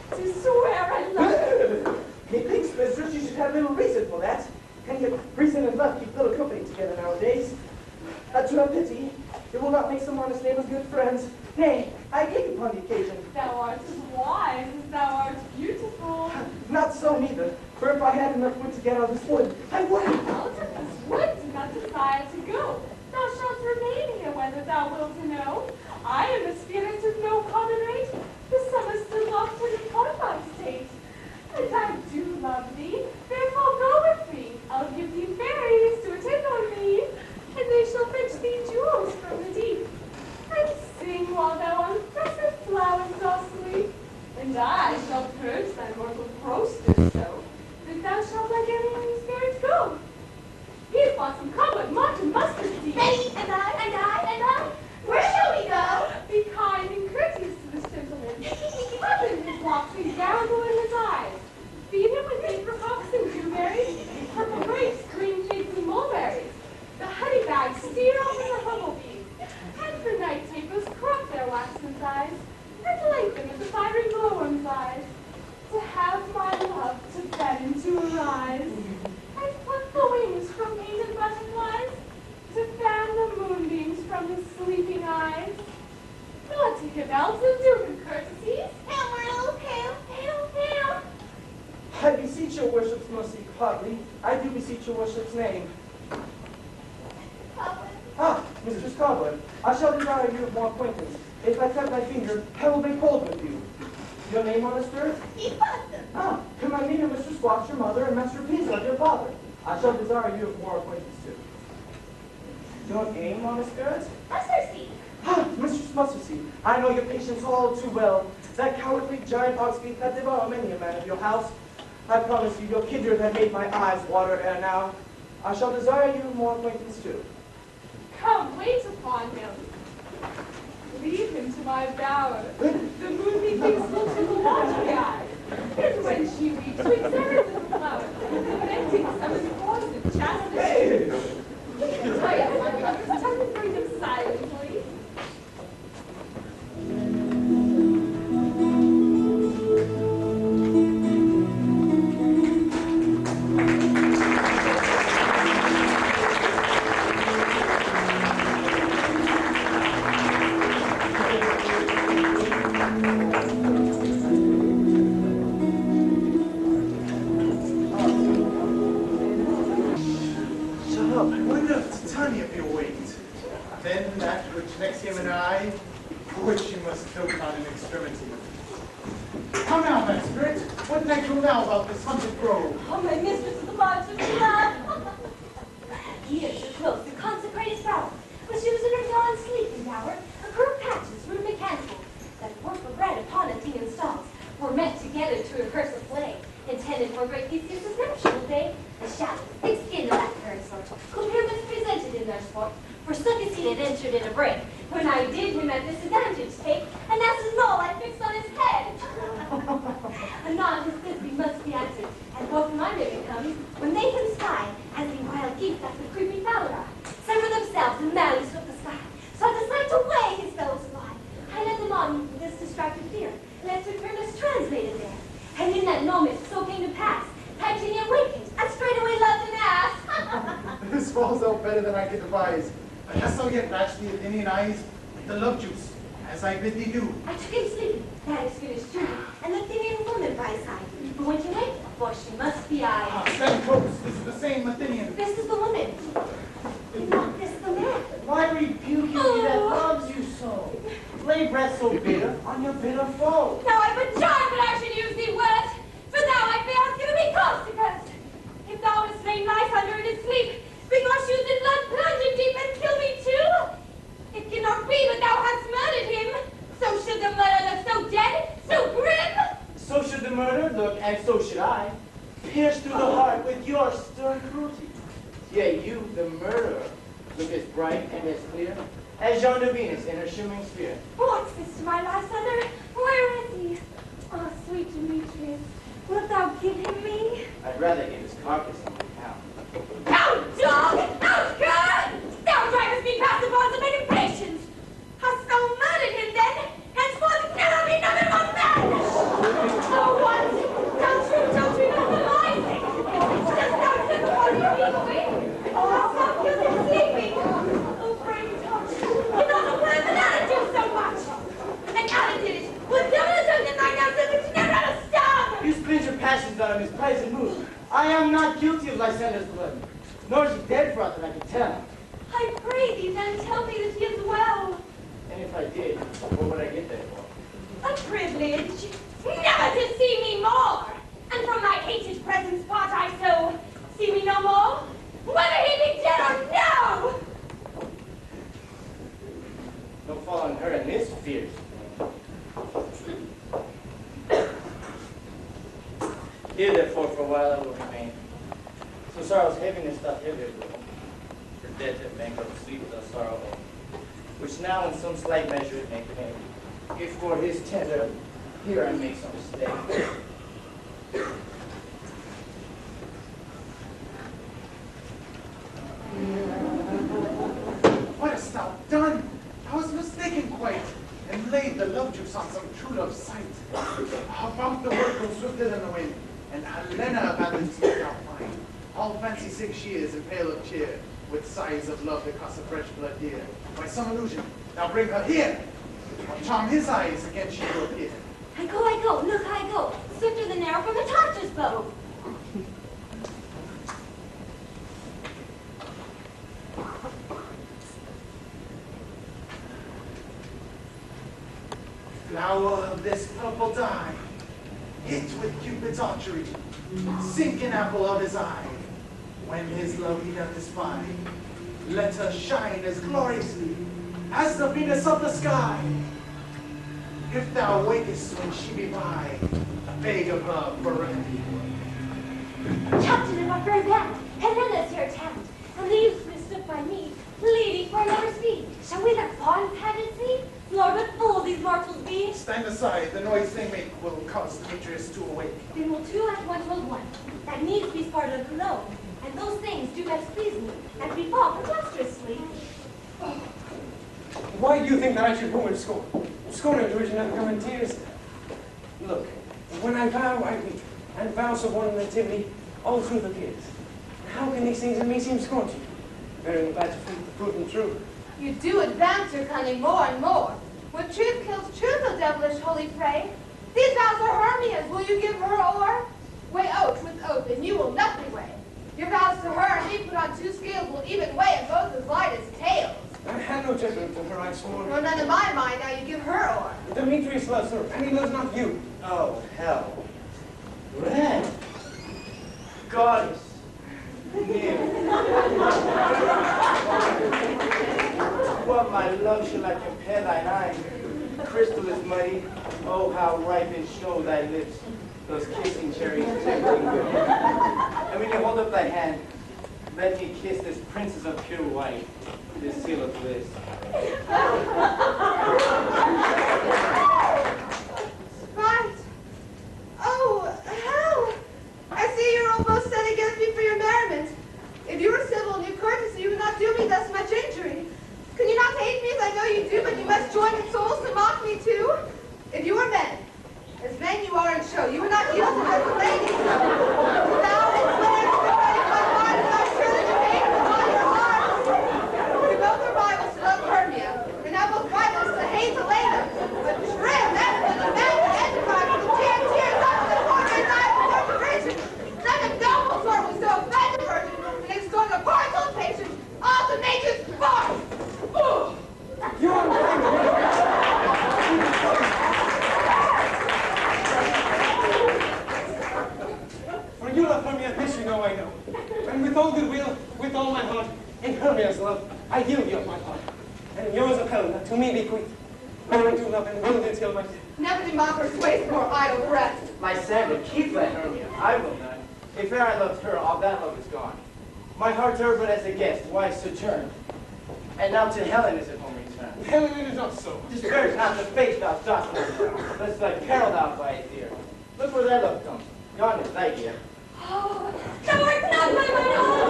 to swear I love you. Methinks, mistress, you should have little reason for that. And yet reason and love keep little company together nowadays. To a pity, it will not make some honest neighbors good friends. Nay, I hate upon the occasion. Thou art as wise as thou art beautiful. Not so neither, for if I had enough wood to get out of this wood, I would. Out of this wood do not desire to go. Thou shalt remain here whether thou wilt to know. I am a spirit of no common rate. The summer still locked in the codified state. And I do love thee, therefore go with me. I'll give thee fairies to attend on me, and they shall fetch thee jewels from the deep. And sing while thou on precious flowers dost sleep. And I shall purge thy mortal prosters so, that thou shalt like any of these spirits go. Here's blossom cobweb, march and mustard seed. And I, where shall we go? Be kind and courteous to this gentleman. Open his locks and gambol in his eyes. Feed him with apricots and dewberries, purple grapes, green figs, and mulberries. The honey bags steer off in the humblebees, and for night tapers crop their waxen sides, and lengthen with the fiery glowworm's eyes. To have my love to bed and to arise, and pluck the wings from painted butterflies, to fan the moonbeams from his sleeping eyes. Not to give else and do good courtesies. Hail. I beseech your worship's mercy, Codley. I do beseech your worship's name. Ah, Mistress Cobweb, I shall desire you of more acquaintance. If I cut my finger, I will make bold with you. Your name, honest spirit? Ah, command me to Mistress Squash, your mother, and Master Peasler, your father. I shall desire you of more acquaintance too. Your name, honest spirit? Ah, Mistress Mustardseed, I know your patience all too well. That cowardly giant oxbeak that devour many a man of your house. I promise you, your kindred have made my eyes water ere now. I shall desire you more acquaintance too. Come, wait upon him. Lead him to my bower. The moonbeam thinks looks in the watery eye. And when she weeps, we examine the flower, inventing some important chastity. Oh yes, my brothers, time to bring him silently. Oh, my mistress of the march of love. Years are close to consecrated flower, when she was in her dawn sleeping tower, a crew of patches, rude mechanical, that work for bread upon a tea and stalls, were met together to rehearse a play, intended for great Theseus' nuptial day. The shadow, thick skin of that current sort, could hear was presented in their sport, forsook his seat had entered in a break, when I did him at disadvantage take, and as his knoll I fixed on his head. Anon his Thisbe must be answered, and both my baby comes, when they him spy, as the wild geese that the creepy fowler are, sever themselves and madly sweep the sky, so to sight away his fellows fly. I led them on with this distracted fear, lest Turnus translated there. And in that moment, so came to pass, Titania wakened, and straightway loved an ass. This falls out better than I could devise. But hast thou yet matched the Athenian eyes with the love juice, as I bid thee do? I took him sleeping, that is finished too, and the Athenian woman by his side. But when she waked, for she must be I. Ah, stand close. This is the same Athenian. This is the woman. And not this the man. Why rebuke you that loves you so? Lay breath so bitter on your bitter foe. Now I would charge that I should use thee words, for thou, I fear, hast given me cause to curse. If thou hast lain nice under in his sleep, bring our shoes in blood, plunge him deep, and kill me too? It cannot be but thou hast and so should I, pierced through the heart with your stern cruelty. Yet you, the murderer, look as bright and as clear as yonder Venus in her shimmering sphere. What's this to my Lysander? Where is he? Oh, sweet Demetrius, wilt thou give him me? I'd rather give his carcass than the cow. Out, dog! Out, cur! Thou drivest me past the bonds of my impatience! Hast thou murdered him, then? Henceforth never be nothing but man! Oh, what? Don't you know the my sake? Dost thou sit upon your equally? Oh, hast thou killed him sleeping? Oh, brave touch! You not a word that Anna do so much! And Anna did it! With double a tongue in thine nose, so that you never had a stab! You spend your passions on him, his present mood. I am not guilty of Lysander's blood, nor is he dead, brother, I can tell. I pray thee, then tell me that he is well. And if I did, what would I get that for? A privilege, never to see me more. And from thy hated presence part I so, see me no more, whether he be dead or no. Don't fall on her in this fierce. Here, therefore, for a while I will remain. So sorrow's heaviness doth heavier grow. For death and bankrupt sleep doth sorrow own, which now in some slight measure it may pain. If for his tender, here I make some mistake. What hast thou done? I was mistaken quite, and laid the love juice on some true love's sight. About the word goes swifter than the wind, and Helena abandons me without mine. All fancy sick she is, and pale of cheer, with sighs of love that cost a fresh blood dear. By some illusion, now bring her here, or charm his eyes against she will appear. I go, look, I go, swifter than arrow from the Tartar's bow. Flower of this purple dye, hit with Cupid's archery, sink an apple of his eye. When his love he doth espy, let her shine as gloriously as the Venus of the sky. If thou wakest when she be by, beg of her for remedy. Captain of our fair band, Helena's here at hand, and the youth mistook by me, pleading for a lover's fee. Shall we their fond pageancy? Lord, what fools these mortals be! Stand aside, the noise they make will cause Demetrius to awake. Then will two at once hold one, that needs be parted alone, and those things do best please me, and befall preposterously. Why do you think that I should ruin scorn? Scorning to which never come in tears. Look, when I vow, I weep, and vow so born in nativity, all truth appears. How can these things in me seem scorn to you? Bearing the badge of faith, the prudent true. You do advance your cunning more and more. When truth kills truth, O devilish holy prey. These vows are Hermia's, will you give her o'er? Weigh oath with oath, and you will nothing weigh. Your vows to her and me put on two scales will even weigh, and both as light as tails. I had no judgment for her, I swore. Nor none in my mind, now you give her o'er. Demetrius loves her, and he loves not you. Oh, hell. Red. Goddess. Nymph. What, my love, shall I compare thine eye? Crystal is muddy. Oh, how ripe and show thy lips. Those kissing cherries tempting good. And when you hold up thy hand, let me kiss this princess of pure white, this seal of bliss. Right. Oh, hell! I see you're almost set against me for your merriment. If you were civil and you courteous, you would not do me thus much injury. Can you not hate me as I know you do, but you must join in souls to mock me too? If you were men, as men you are in show, you would not yield to us ladies. Thou and slayer to the fighting my heart, and I sure that you hate with all your hearts. We both are rivals to love Hermia, and now both rivals to hate Helena. But trim, that's when the man would enterprise with the tears up to the corner and die before derision. Then a noble sort was so offended the virgin, and extort a partial patient, all to nature's farce. You are For you love Hermia, this you know I know. And with all good will, with all my heart, in Hermia's love, I yield you my heart. And yours of Helena to me bequeath. Oh, I do love and will do till my death. Never did my persuade more idle threats. Lysander, keep that Hermia. I will not. If e'er I loved her, all that love is gone. My heart to her but as a guest, why sojourn? And now to Helen is it home return. Helen, it is not so. Discourage not the faith thou dost not, lest thy peril thou fight dear. Look where that love comes. Yonder, thy dear. Oh, thou art not my own.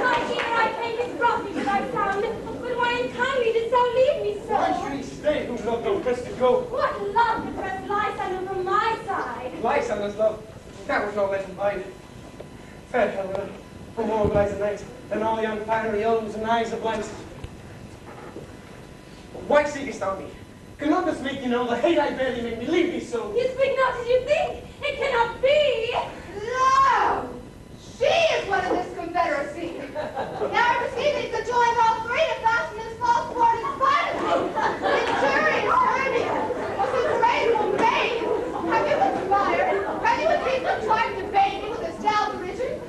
My dear, I thank his prophet that I found, but why unkindly didst thou leave me so? Why should he stay whose love thou pressed to go? What love could press Lysander from my side? Lysander's love, that was not let him bide. Fair Helena, for more lies a night than all yon fiery elms and eyes of light. Why seekest thou me? Cannot this make you know the hate I bear thee make me leave thee so? You speak not as you think. It cannot be. No! She is one of this confederacy. Now I perceive it to join all three to fasten this false word in spite of me. Centurion Hermia was a grateful maid. Have you conspired? Have you indeed contrived to bait me with this foul derision?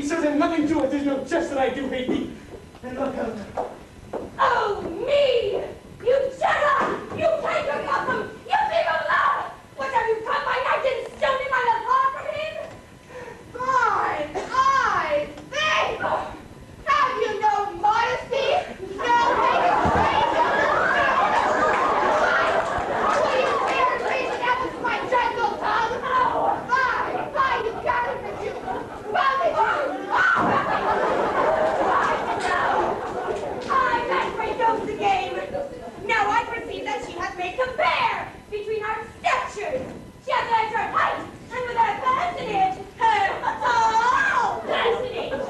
Be certain nothing to it is no jest that I do hate thee. And look, Helena. Oh, me! You Jedi! You plague of Gotham! You thief of love! What have you come by night and stolen my love heart from him? Fine, I think. Have you no modesty? No making stranger? Will you dare reason out with my gentle tongue? Fine, you got it, did you? Well, did you? I met my ghost again. Now I perceive that she has made compare between our statures. She has left her height, and with her personage, her tall personage.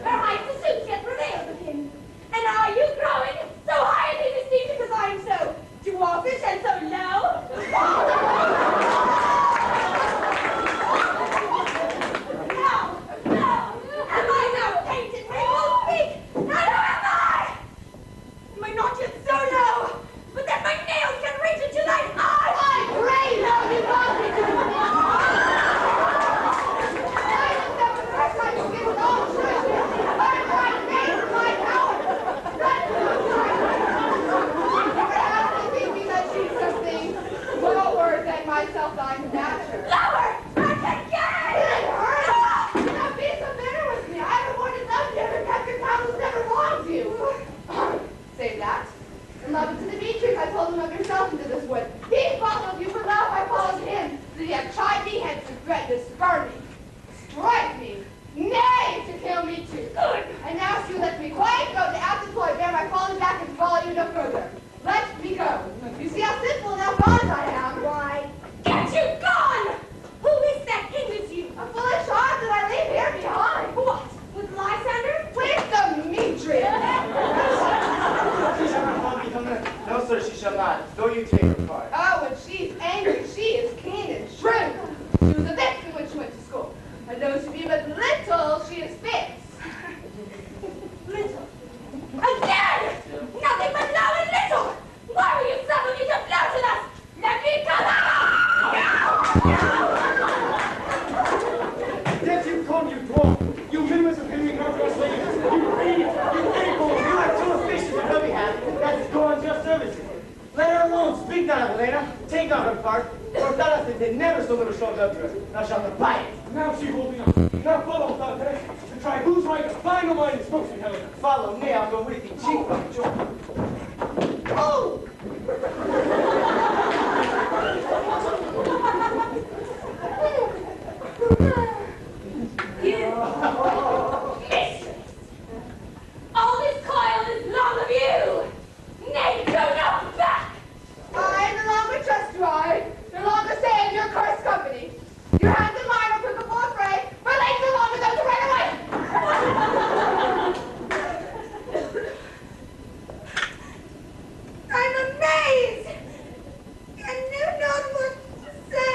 Her height the suit yet prevails with him. And are you growing so highly in esteem because I'm so dwarfish and so low? No, am I no painted wrinkled speak? And who am I? Am I not yet so low, but that my nails can reach into thine eye? I pray no, you not be doing it. I just have the first time you get all truth. I'm trying to gain from my power. That's no time. Perhaps you think me that she's something lower than myself, I'm natural. Lower! I can get It it! hurts! Do not be so bitter with me. I haven't wanted love you, and Captain Powell's never wronged you. Say that. In love to Demetrius, I pulled him of yourself into this wood. He followed you for love, I followed him. Did he have tried me, hence regret to spurn me, strike me, nay, to kill me too. Good. And now she lets me quiet go to act until I bear my falling back and follow you no further. Let me go. You see how simple and how gone I am. Why? Get you gone! Who is that hinders you? A foolish heart that I leave here behind. What? With Lysander? With Demetrius. She shall not harm thee, Helena. No, sir, she shall not. Though you take her part. Oh, when she's angry, she is keen and shrewd. She was a vixen when she went to school. And though she be but little, she is fierce. Little. Again! Nothing but low and little! Why will you suffer me to flirt with us? Let me come out! Yes, you come, you dwarf. You minimus of Henry Carter's ladies. You greedy, you able. You are too officious on her behalf. That's go on to your services. Let her alone. Speak not of Helena. Take on her part. For Dallas did never so little show love to her. Thou shalt not buy it. Now she holding on. Now follow without that. To try who's right to find a line is spoken, Helena. Follow me, I'll go with thee. Cheek from joy. Oh! You! Mistress! All this coil is long of you! Nay, go not back! I no longer trust you, I no longer stay in your cursed company. Your hands and mine are quick for fray, for legs no longer go to run away. I'm amazed! I knew not what to say.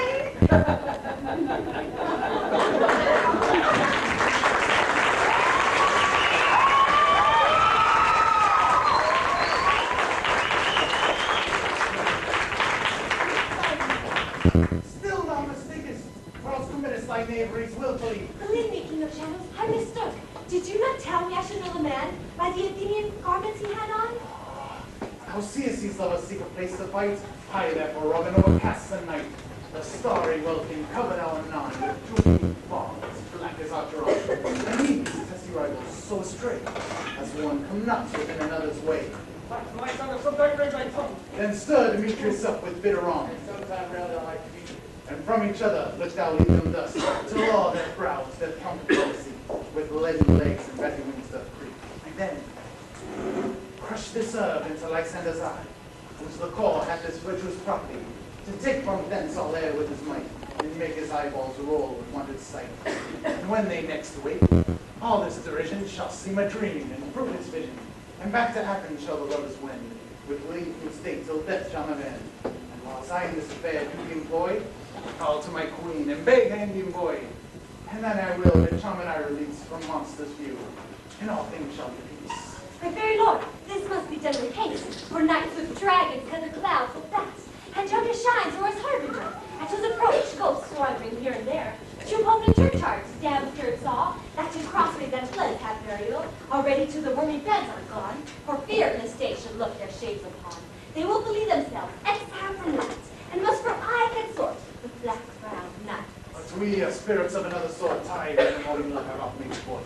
Still thou mistakest, for else committest thy knaveries wilfully. Believe me, King of Shadows, I mistook. Did you not tell me I should know the man by the Athenian garments he had on? Thou seest these lovers seek a place to fight. I therefore, Robin, overcast the night. The starry welkin covered our none with drooping fogs, black as our draw. And these testy rivals so astray, as one come not within another's way. My son of some dark break my tongue. Then stir Demetrius up with bitter wrong, and sometime rather like me. And from each other let thou lead them thus, till all their brows, their tongue policy, with leaden legs and betty wings doth creep. And then crush this herb into Lysander's eye, which the core hath this virtuous property, to take from thence all air with his might, and make his eyeballs roll with wonted sight. And when they next wake, all this derision shall seem a dream, and prove its vision. And back to Athens shall the lovers wend, with leave from state till death shall have end. And whilst I in this affair do employ, call to my queen, and beg her Indian boy. And then I will the charm and I release from monsters' view, and all things shall be peace. My very lord, this must be done with haste, for knights with dragons cut the clouds so fast, and yonder shines or as harbinger, at his approach ghosts wandering here and there, troop home to churchyards, damn spirit saw, that should cross Imperial. Already to the wormy beds are gone, for fear lest they should look their shades upon. They will believe themselves exiled from light, and must for aye consort with black-browed night. But we are spirits of another sort, tied in the morning like our off-made sport.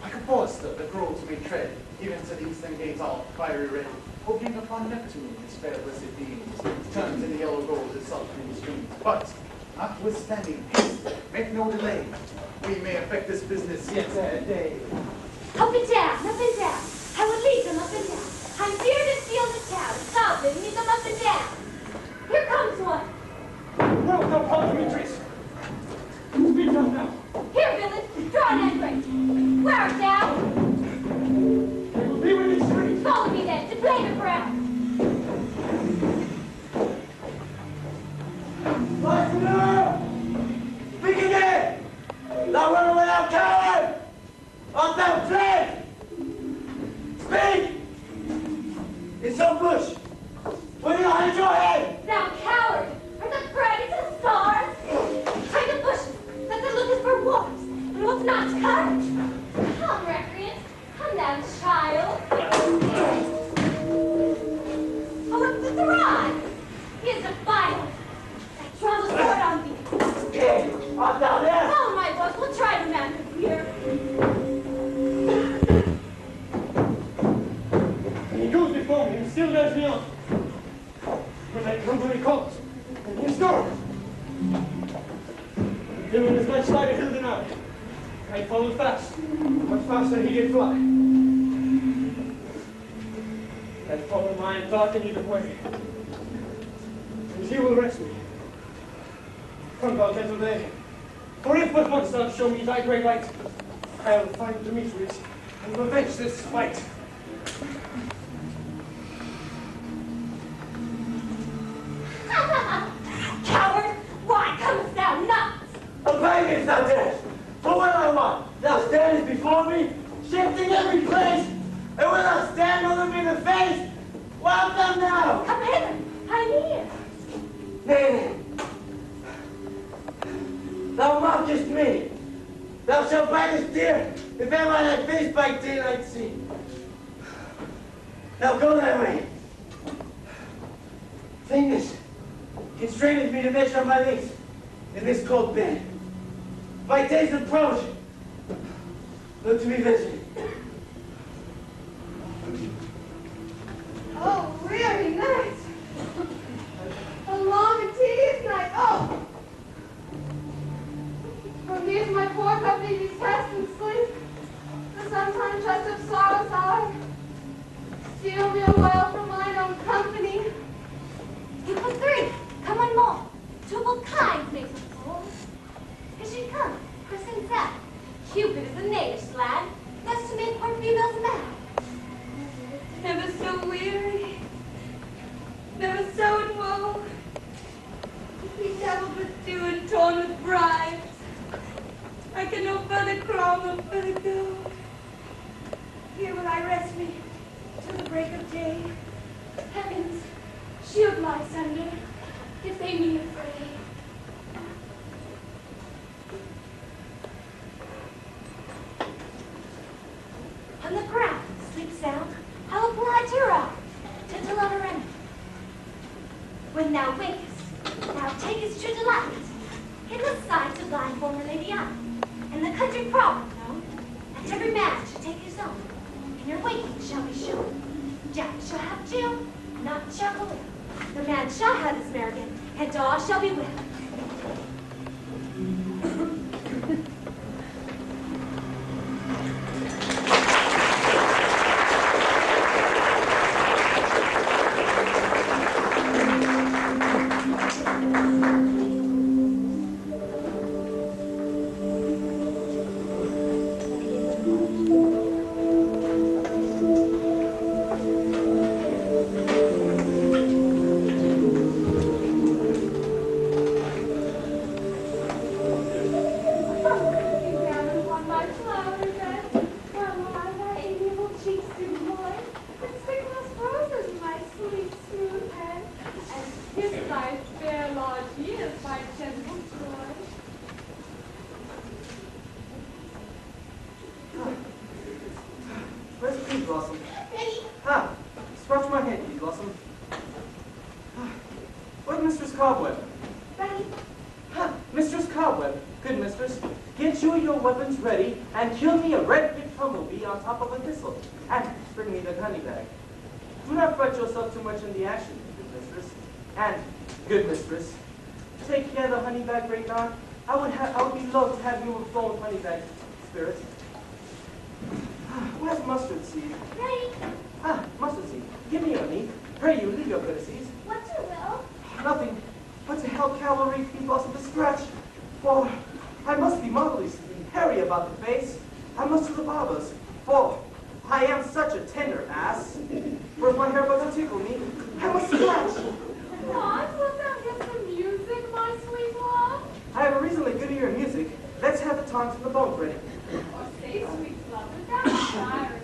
Like a forester that grows may tread, even to the eastern gate all fiery red, opening upon Neptune his fair blessed beams, turns into yellow gold as salt green streams. But, notwithstanding haste, make no delay. We may effect this business yet a day. Up and down, I will lead them up and down. I'm here to steal the town. Stop it, lead them up and down. Here comes one. No, Paul Demetrius. Speak up now. Here, villain, draw an entrance. Where art thou? They will be within street. Follow me then, to play the ground. Listener! Speak again! Thou runaway, thou coward! Art thou fled? Speak! In some bush, will you hide your head? Thou coward, art thou frightened to the stars? Hide the bushes, that thou lookest for wolves, and wilt not courage. Come, recreant, come thou child. Oh, look the thrive! He is a violent. I draw the sword on thee. Hey, art thou there? Follow my voice, we'll try the man with fear. He goes before me and still does me on. When I come to calls, and he is gone. Dylan is much lighter hill than I followed fast, much faster he did fly. I follow mine dark and either way, and he will rest me. Come thou gentle day, for if but once thou show me thy great light, I'll find Demetrius and revenge this fight. Coward, why comest thou not? Obey me if thou darest, for when I want, thou standest before me, shifting every place, and when thou stand on me in the face, what art thou now? Come hither, I'm here. Nay, thou mockest me. Thou shalt bite as deer, if ever thy face by daylight see. Now go thy way. Thickness constraineth me to measure my length in this cold bed. My days approach. Look to me visiting. Oh, weary night. A long and tedious night. Oh! From here to my poor company these rest and sleep. The sunshine trust of sorrow's hour. Steal me a while from mine own company. You put three, come one more. Two will kind make some souls. Here she comes, christened sad. Cupid is a knavish lad, thus to make poor females mad. Never so weary, never so in woe. Bedeviled with dew and torn with bribes. I can no further crawl, no further go. Here will I rest me till the break of day. Heavens, shield my asunder, if they me afraid. On the ground, sleep sound, I'll oblige her eye, gentle on her enemy. When thou wakest, thou takest true delight in the sight of thine former lady eye, and the country proverb known, that every man should take his own, and your waking shall be shown. Jack shall have Jill, not shall the will. The man shall have his mare again, and all shall be well. Blossom. Benny, Ah, scratch my head, please, Blossom. Where's Mistress Cobweb? Benny, Ha! Mistress Cobweb, good mistress, get you your weapons ready and kill me a red-picked humblebee on top of a thistle, and bring me the honey bag. Do not fret yourself too much in the action, good mistress. And, good mistress, take care of the honey bag, great God. I would be loath to have you overflow with honey bag, spirit. Where's mustard seed? Benny, Ah, mustard seed, give me your knee. Pray you, leave your courtesies. what's your will? Nothing but to help cavalry feed Blossom to scratch. For I must be marvelously hairy about the face. I must to the barber's. For I am such a tender ass. For if my hair doesn't tickle me, I must scratch. What? Was that just the music, my sweet love? I have a reasonably good ear in music. Let's have the tongs and the bones ready. Or say, sweet love, without desire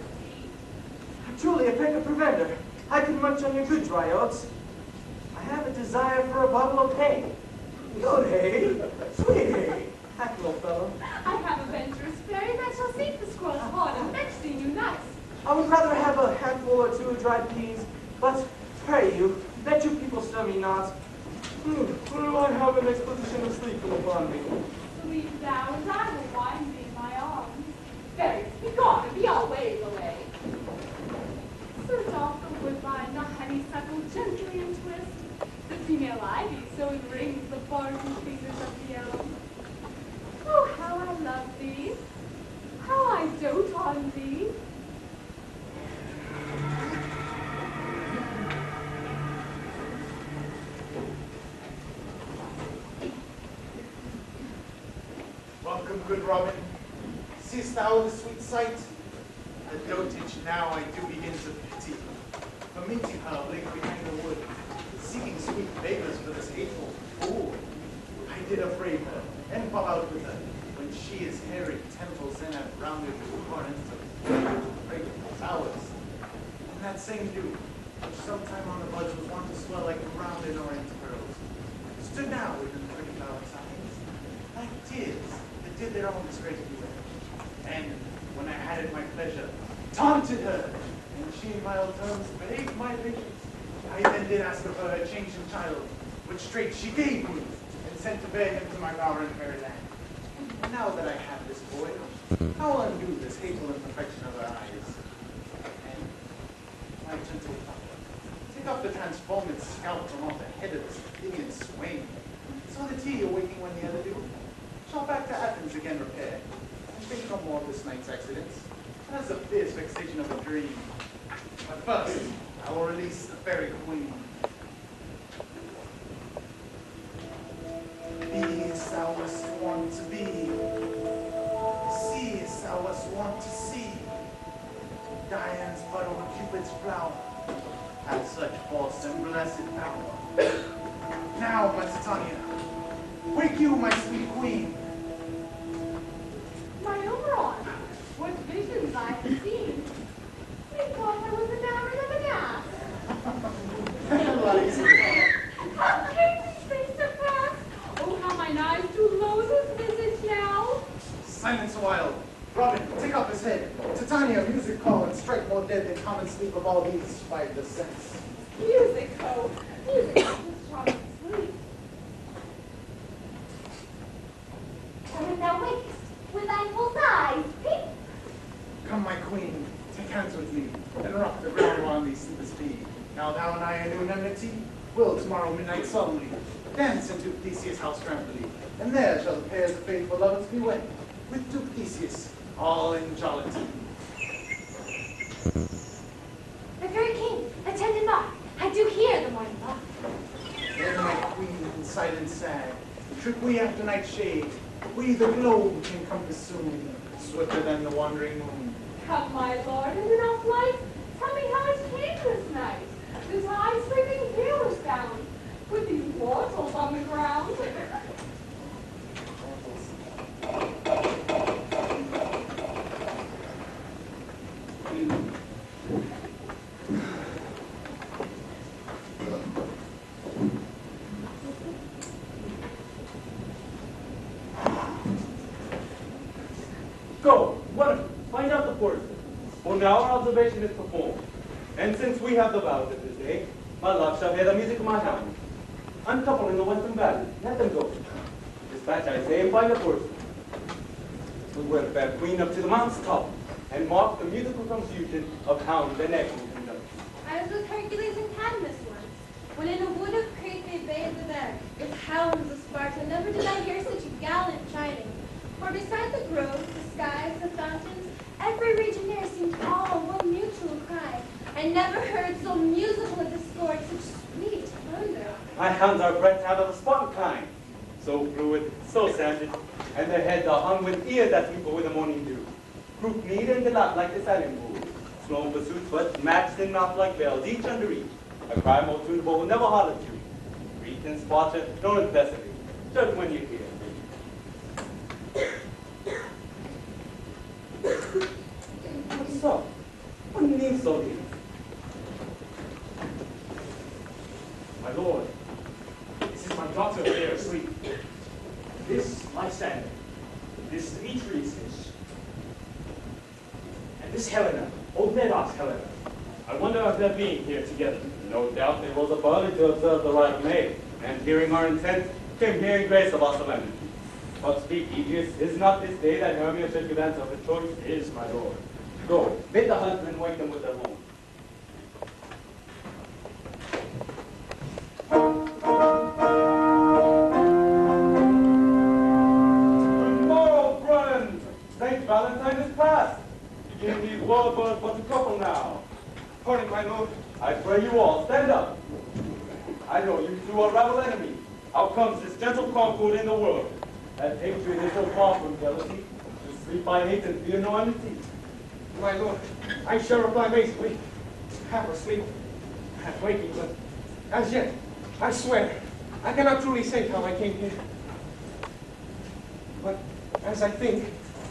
Truly a peck of provender. I can munch on your good dry oats. I have a desire for a bottle of hay. Good hay, sweet hay. Happy little fellow. I have a venturous fairy that shall seek the squirrel's heart and fetch thee new nuts. I would rather have a handful or two of dried peas, but pray you, let you people stir me not. Will I have an exposition of sleeping upon me? Sleep thou, and I will wind thee in my arms. Fairies, be gone and be all ways away. Search off the woodbine, the honeysuckle gently entwist. The female ivy so enrings the barky fingers of the elm. Oh, how I love thee! How I dote on thee! Welcome, good Robin. Seest thou the sweet sight? The dotage now I do begin to pity. For meeting her late behind the wood, seeking sweet favors for this hateful fool. I did afraid her, and fall out with her, when she is hairy temples and have rounded corners of fragrant flowers. And that same dew, which sometime on the buds was wont to swell like rounded orange pearls, stood now within the pretty flower's eyes, like tears that did their own disgrace beware. And when I had it my pleasure, taunted her, and she in mild terms behaved my patience. I then did ask of her a changing child, which straight she gave me, and sent to bear him to my bower in fair land. And now that I have this boy, I'll undo this hateful imperfection of her eyes. And, my gentle father, take up the transformed scalp from off the head of this Athenian swain, so that he, awaking when the other do, shall back to Athens again repair, and think no more of this night's accidents, as a fierce vexation of a dream. But first, I will release the fairy queen. Be as thou wast wont to be. See as thou wast wont to see. Dian's bud over Cupid's flower hath such false and blessed power. Now, my Titania, wake you, my sweet queen. My Oberon, what visions I have seen! Methought I was enamored of an ass. How came these things to pass? Oh, how mine eyes do loathe his visage now! Silence a while. Robin, take off his head. Titania, music call and strike more dead than common sleep of all these five the sense. Music, oh, music is charming sleep. and when thou wakest, with thy full eyes, peep. Come, my queen, take hands with me, and rock the ground while these sleepers be. Now thou and I a new enmity will tomorrow midnight solemnly dance into Theseus' house tranquilly, and there shall the pairs of faithful lovers be wed, with Duke Theseus, all in jollity. The very king, attended not. I do hear the morning law. Then, my queen, in silence sad, trip we after night shade, we the globe can compass soon, swifter than the wandering moon. Come, my lord, and in our flight, tell me how it came this night. This high sleeping here was found, with these mortals on the ground. Go, wonderful. Find out the porter. For now our observation is performed. And since we have the vows of this day, my love shall hear the music of my hound. Uncouple in the western valley. Let them go. Dispatch, I say, and find a person. We will bear queen up to the mountain's top and mark the musical confusion of hounds and echoes and notes. I was with Hercules and Cadmus once, when in a wood of Crete they bathed the there, with hounds of Sparta. Never did I hear such gallant chiding. For beside the groves, the skies, the fountains, every region there seemed all one mutual cry. I never heard so musical a discord, such sweet thunder. My hounds are bred to have of the Spartan kind, so fluid, so sanded, and their heads are hung with ears that sweep with the morning dew. Croup need and delight like the salmon bull. Slow pursuits, but matched in mouth like bells, each under each. A cry more tunable will never holler to. Greek and Sparta, no necessity. Just when you hear. What's up? What needs so deep? My lord, this is my daughter there asleep. This, my son, this Demetrius is. And this Helena, old Medos Helena. I wonder of their being here together. No doubt they rose up early to observe the rite maid, and hearing our intent, came here in grace of our solemnity. But speak, Aegeus, is not this day that Hermia should give answer of her choice? It is, my lord. Go, bid the huntsmen wake them with their horn. Tomorrow, friends! St. Valentine is past. Begin these world words but a couple now. Pardon, my lord. I pray you all, stand up. I know you two are rival enemies. How comes this gentle concord in the world? That hatred is so far from jealousy. To sleep I hate and fear no enmity. My lord, I shall reply amazingly. Half asleep, half waking, but as yet, I swear, I cannot truly say how I came here. But as I think,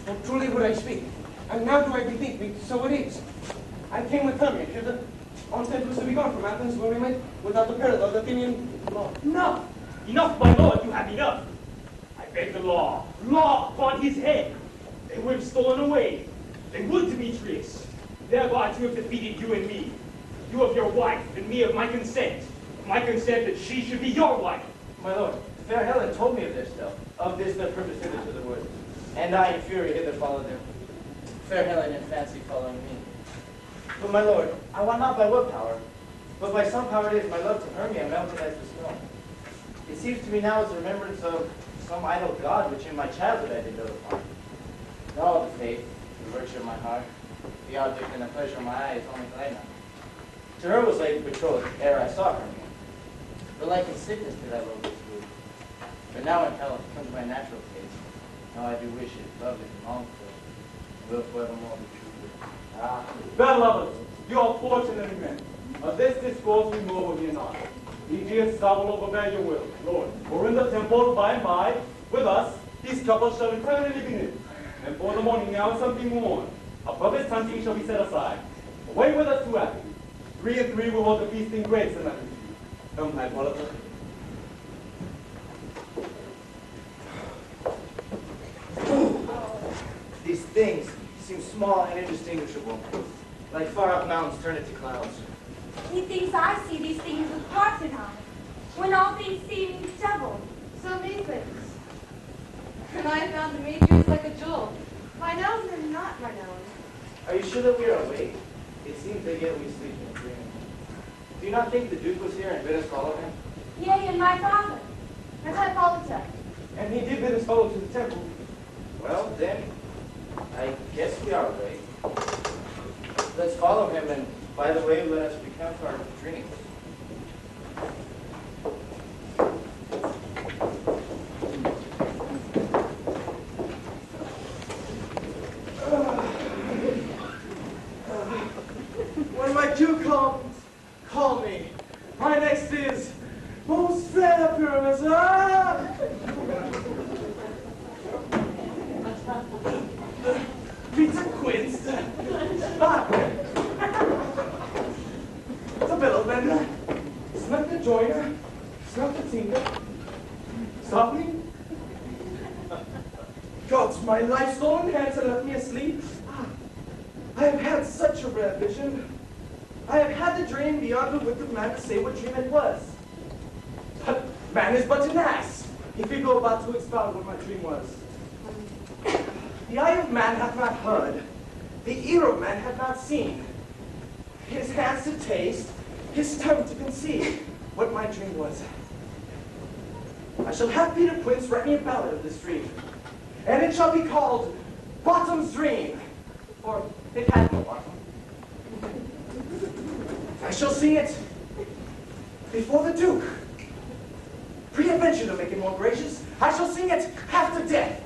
well, truly would I speak. And now do I bethink me, so it is. I came with Hermia hither. On intent was to be gone from Athens, where we met without the peril of the Athenian law. Enough! Enough, my lord, you have enough. I beg the law. Law upon his head. They would have stolen away. They would, Demetrius. Thereby to have defeated you and me. You of your wife, and me of my consent. My consent that she should be your wife. My lord, fair Helen told me of this, though. Of this their purpose hither to the wood. And I in fury hither followed them. Fair Helen in fancy following me. But my lord, I want not by what power, but by some power it is my love to Hermia melted as the snow. It seems to me now as a remembrance of some idol god which in my childhood I did dote upon. All the faith, the virtue of my heart, the object and the pleasure of my eyes only Helena. To her was laid betrothed ere I saw Hermia. But like in sickness did I love this wood. But now in health comes my natural taste. Now I do wish it, love it, and long for it, and will forevermore be true to it. Ah, Fair lovers, you are fortunate men. Of this discourse we move with you not. Aegeus, thou will overbear your will, Lord. For in the temple, by and by, with us, these couples shall eternally be knit. And for the morning hour something more. A purpose hunting shall be set aside. Away with us to Athens. 3 and 3 we want the feasting great solemnity. Come, Hippolyta. these things seem small and indistinguishable, like far-off mountains turned into clouds. Methinks I see these things with Parthenon, when all things seem double. So methinks. And I found Demetrius like a jewel. My nose are not my nose. Are you sure that we are awake? It seems that yet we sleep in a dream. Do you not think the Duke was here and bid us follow him? Yea, and my father. And Hippolyta. And he did bid us follow to the temple. Well, then, I guess we are awake. Let's follow him, and by the way, let us recount our dreams. When my cue comes, call me. My next is most fair Pyramus. Peter Quince. The billow bender. Snuck the joiner. Snuck the tinker. Stop me. God's my life stolen hands and left me asleep. I I have had such a rare vision. I have had the dream beyond the wit of man to say what dream it was. But man is but an ass, if he go about to expound what my dream was. The eye of man hath not heard, the ear of man hath not seen, his hands to taste, his tongue to conceive what my dream was. I shall have Peter Quince write me a ballad of this dream, and it shall be called Bottom's Dream, for it had no bottom. I shall sing it before the Duke. Pre-adventure to make it more gracious, I shall sing it half to death.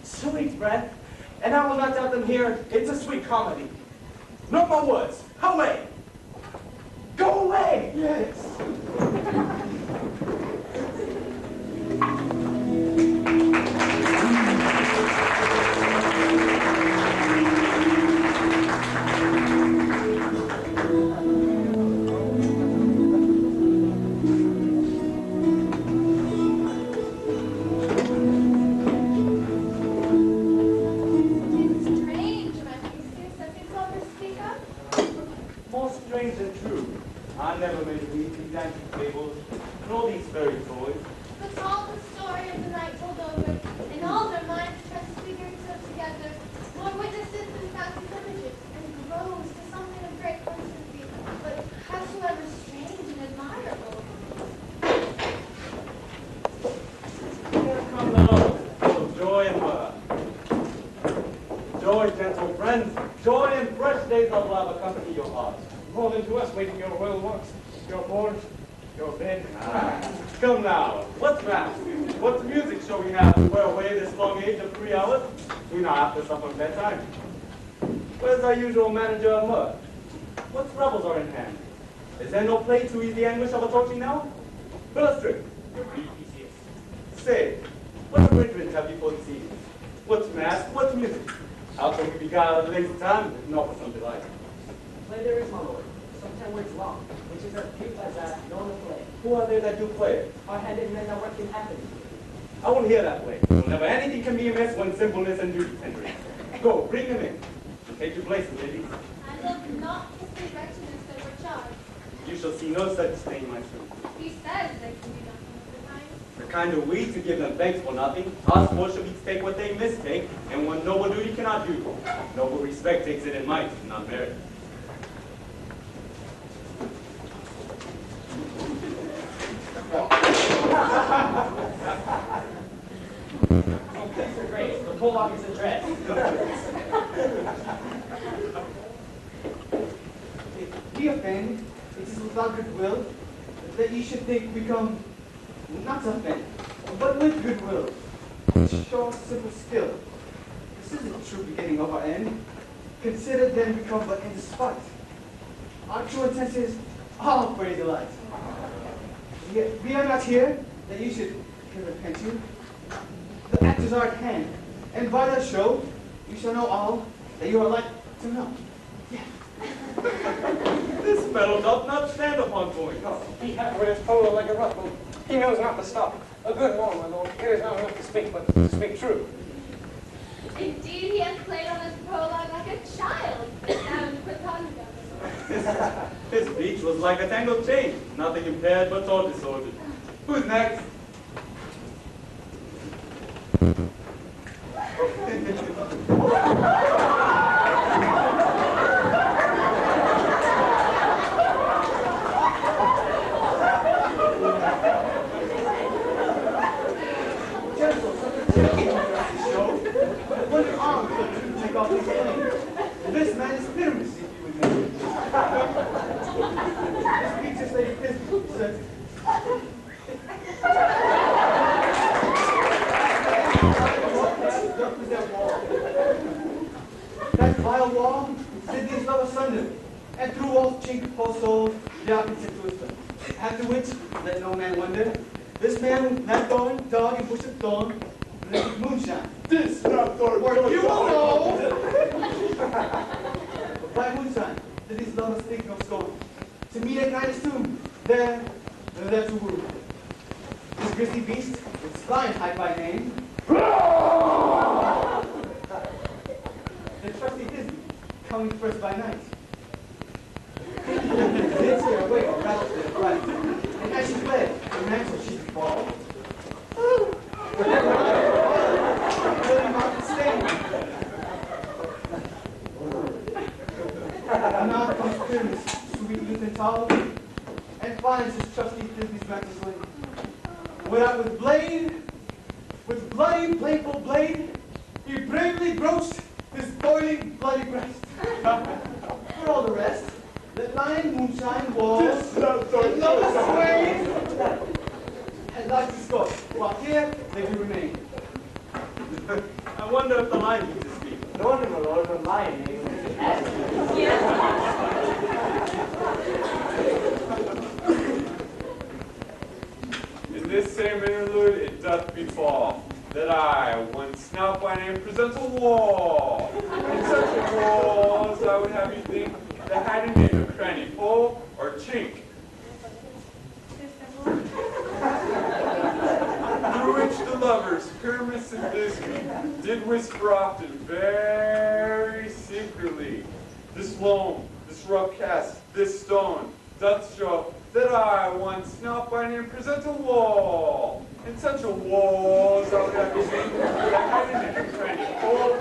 Sweet breath, and I will not doubt them here. It's a sweet comedy. No more words. Away! Go away! Yes! Come now, what's that? What music shall we have to wear away this long age of 3 hours? We now have to suffer bedtime. Where's our usual manager of mirth? What revels are in hand? Is there no play to ease the anguish of approaching now? Illustrate. Say, what arrangements have you for this evening? What's mask? What's music? How can we beguile the lazy time if not with some delight? Play there is, my lord. Some 10 words long, which is as cute as that known to play. Who are there that do play it? Our headed men that work in Athens. I won't hear that way. Never anything can be amiss when simpleness and duty enter in. Go, bring them in. Take your places, ladies. I look not to see regiments that were charged. You shall see no such thing, my son. He says there can be nothing of the kind. The kind of we to give them thanks for nothing. Us more shall be to take what they mistake, and what noble duty cannot do. Noble respect takes it in might, not merit. Spartacus' address. If we offend, it is without goodwill that ye should think we come not to offend, but with goodwill. Show simple skill. This isn't true beginning of our end. Consider then become but in despite. Our true intent is all for your delight. Yet we are not here that you should repent you. The actors are at hand, and by that show, you shall know all that you are like to know. Yeah. This fellow doth not stand upon point. No, he hath with his polo like a ruffle. He knows not to stop. A good war, my lord. It is not enough to speak, but to speak true. Indeed, he has played on his prologue like a child. And quit talking about it. His speech was like a tangled chain, nothing impaired but all disordered. Who's next? This man is pyramid, if you would know. This speech is Lady Pisby, sir. That vile wall did these love asunder, and through all chink also the opposite wisdom. After which, let no man wonder, this man, that going, dog and bush of thorn, liquid moonshine. This not thorn. Or you will know! By moonshine, did these lovers think of scorn? To meet at night's tomb, there to woo. This grisly beast, its lion hide by name. The trusty Disney, coming first by night. Did stay away or rattle to the right. And as she fled, the mantle she fall. Really mountain stain. And now comes Pyramus, sweet youth and tall, and finds his trusty Disney's mantle slain. Without with blade, with bloody, playful blade, he bravely broached his boiling, bloody breast. For all the rest, let lion, moonshine, walls, and lovers sway, and life is scored, while here they do remain. I wonder if the lion needs to speak. No wonder, my lord, the lion name In this same interlude it doth befall that I, one snout by name, present a wall. In such a wall as I would have you think that had a name of cranny, hole, or chink, through which the lovers, Pyramus and Thisbe, did whisper often very secretly, this loam, this rough cast, this stone, doth show that I, one snout by name, present a wall. In such a wall as I would have you think that had a name of cranny, hole, or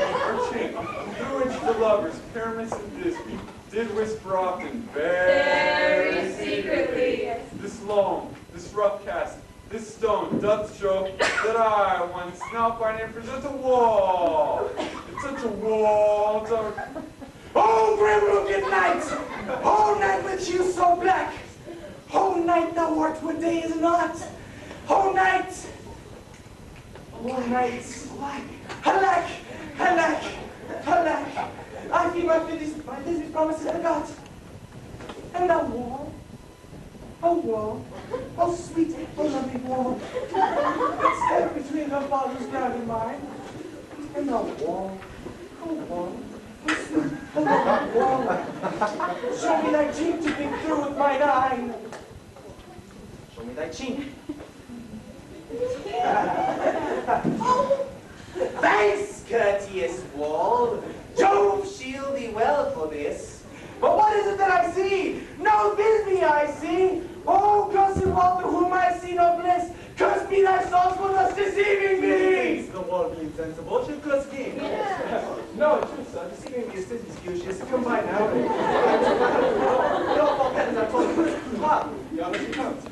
chink, through which the lovers, Pyramus and Thisbe, did whisper often very secretly, this loam, this rough cast, this stone doth show that I, one snout by name, present a wall. In such a wall, Oh, grim-looking night! Oh, night with you so black! Oh, night thou art when day is not! Oh, night! Oh, night! Alack! Alack! Alack! I feel my Disney's promises forgot. And that wall, oh sweet, oh lovely wall, that step between her father's ground and mine. And that wall, oh sweet, oh lovely wall, show me thy cheek to peek through with mine eye. Show me thy cheek. Oh, thanks, courteous wall. Jove shield thee well for this. But what is it that I see? No Thisbe I see. Oh, cursed wall through whom I see no bliss. Curse be thy soul for thus deceiving me. The wall being sensible should curse king. No, true, sir. Deceiving me is Thisbe's useless. Come by now. Your fault, as I told you. Ah, yonder she comes.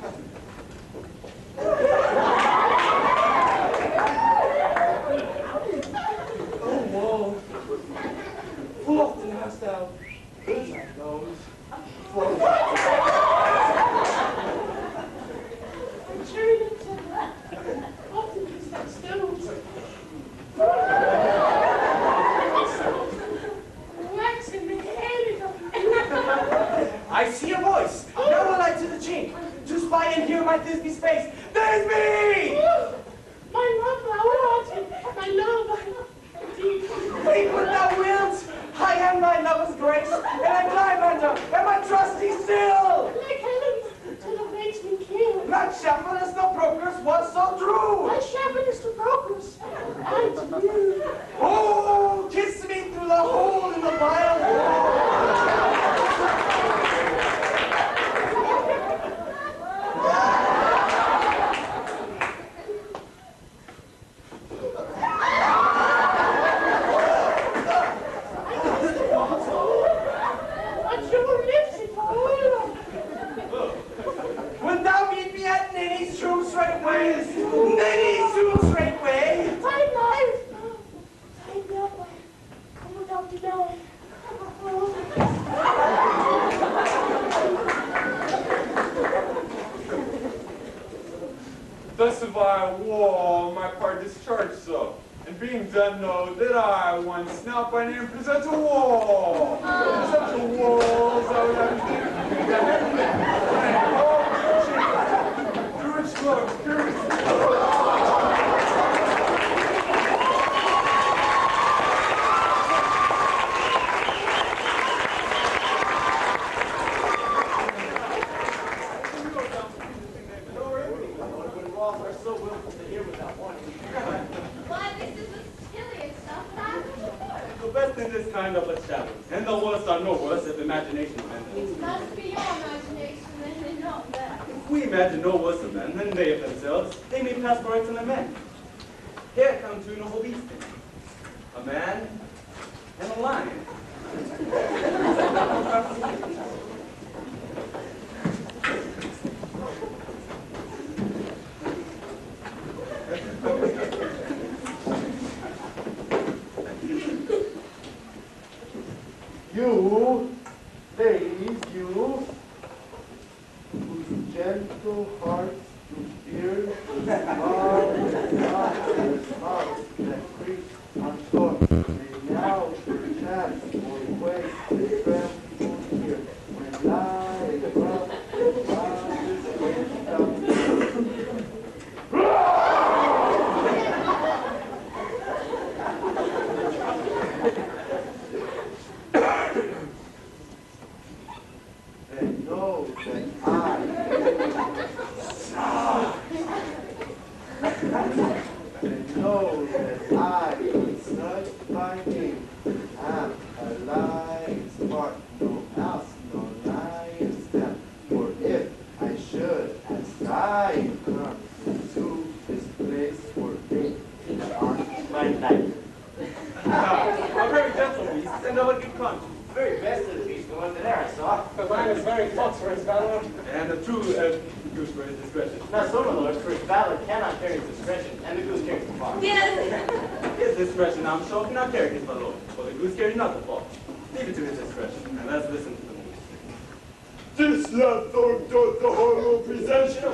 my Thisbe space. Thisbe! My love, thou art, my love, indeed. Think what thou wilt. I am thy lover's grace, and I'm thy mentor, and my trustee still. Like heaven, till it makes me kill. Not shepherdess nor Procrus was so true. My shepherdess to Procrus, and to you. Oh, kiss me through the hole in the vile wall. At your lips it all. When thou meet me at Ninny's tomb straightway, Ninny's tomb straightway. Time lies. Time now. Come without delay. Thus have I war my part discharged so, and being done know that I once now by name present a wall. Such a wall as I would have to courage love, courage. Why, this is the silliest stuff that I've ever heard. The best in this kind of a challenge, and the worst are no worse if imagination amends. It must be your imagination, and not theirs. If we imagine no worse of men than they of themselves, they may pass for excellent men. Here come two noble beasts, a man and a lion. You, ladies, you, whose gentle hearts do fear the hearts that creep on shore, may now perchance awake the tremble here, when lies above the waters down. And know that I, such by name, am a lion's heart, no else, no lion's step. For if I should, as I come into this place for me, on my life. A very gentle beast and of a good conscience. The very best of the beasts, the one that I saw. The man is very fox for his valor. And a true goose for his discretion. Not so, my lords, for his valor cannot carry his discretion, and the goose carries the fox. Yes. His discretion, I'm sure, cannot carry his valor, for the goose carries not the fox. Leave it to his discretion, and let's listen to the moose. This lad doth the horrible presentation of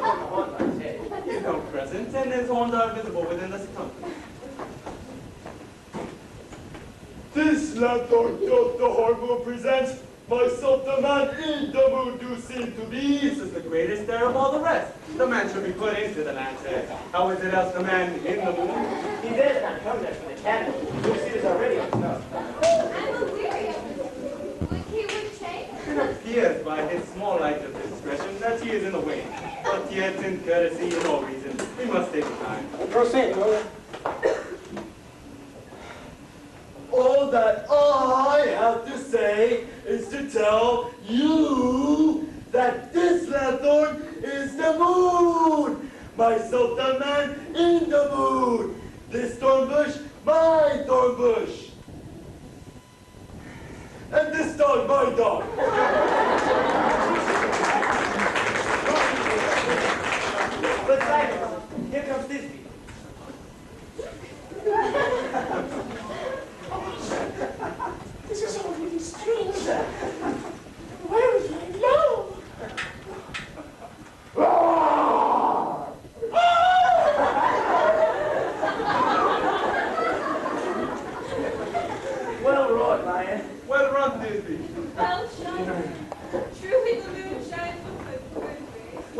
His no presence, and his horns are visible within the circumference. This lad doth the horrible present. Myself the man in the mood do seem to be. This is the greatest dare of all the rest. The man should be put into the land's head. How is it else the man in the moon? He dares not come there for the cannon. Your seat is already on snow. I'm a weary of this. He would change. It appears by his small light of discretion that he is in the way. But yet, in courtesy and all reason, we must take time. Proceed, Lord. All that I have to say is to tell you that this lanthorn is the moon. Myself the man in the moon. This thorn bush, my thorn bush. And this dog, my dog. But silence. Here comes Thisbe. This is all really strange. Where is my love? Well roared, lion. Well run, Thisbe. Well,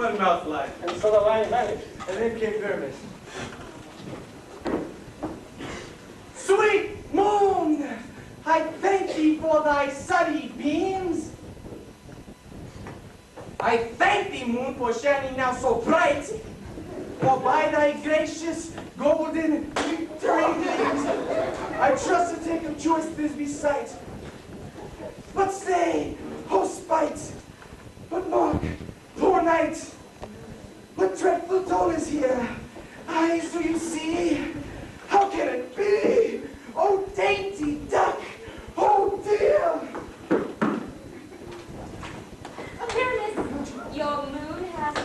One mouse lion. And so the lion vanished. And then came Pyramus. Sweet moon, I thank thee for thy sunny beams. I thank thee, moon, for shining now so bright. For by thy gracious golden glittering gleams, I trust to take of choice Thisbe sight. But stay, oh spite, but mark, poor night, what dreadful toll is here? Eyes, do you see? How can it be? Oh, dainty duck! Oh, dear! Pyramus, your moon has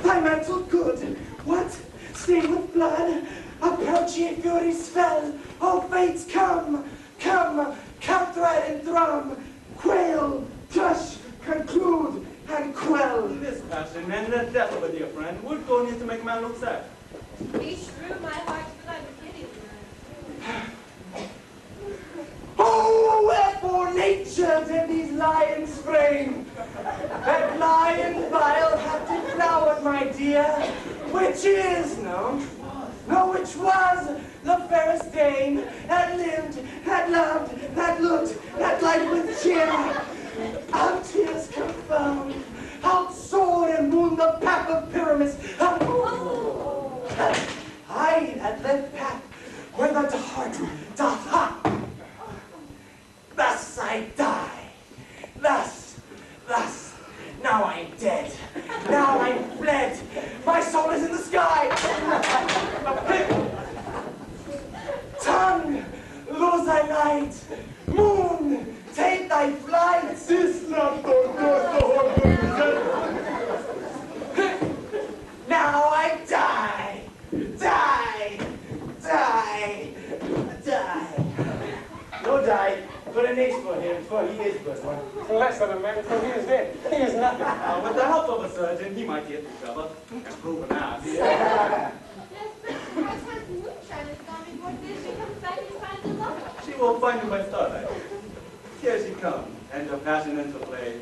Thy mantle good. What? Stained with blood? Approach ye furies fell. Oh, fates come, come, come thread and drum. Quail, crush, conclude, and quell. This passion and the death of a dear friend would go near to make a man look sad. be true, my heart, but I would pity thee. Oh, wherefore nature did these lions frame? That lion vile hath deflowered, my dear, which is, no, which was the fairest dame that lived, that loved, that looked, that light with cheer. Out tears confound, out sword and wound the path of Pyramus. I that led path where the heart doth hop. Thus I die. Thus, now I'm dead. Now I'm fled. My soul is in the sky. Tongue, lose thy light. Moon, take thy flight. This not now I die. No die, but an ace for him, for he is but one. Less than a man, for he is dead. He is nothing. With the help of a surgeon, he might get recovered and prove an ass. Yes, but perhaps has moonshine has gone before this she comes back and finds a lover. She will find him by starlight. Here she comes, and her passion into play.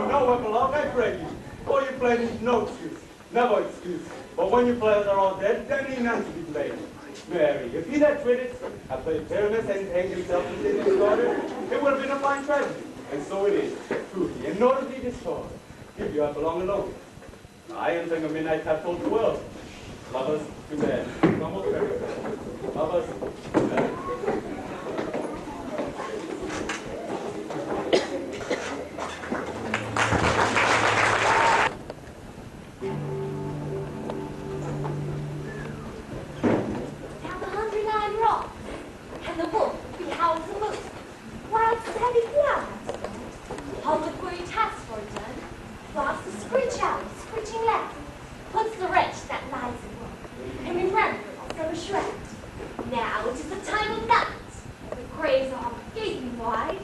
No epilogue, I pray you. All you play is no excuse, never excuse. But when your players are all dead, then he not to be played. Mary, if he that twitted had played Pyramus and hanged himself within his daughter, it would have been a fine tragedy. And so it is, truly, and notably this sword. Give your epilogue alone. I am saying a midnight have told the world. Lovers to bed. Almost very bad. Lovers to bed. Down the 109 rocks, and the wolf be howls the moose, whilst the heavy clouds hold the query task for done, whilst the screech owl, screeching loud, puts the wretch that lies in woe, and remembers from a shred. Now it is the time of night, the graves are gaping wide,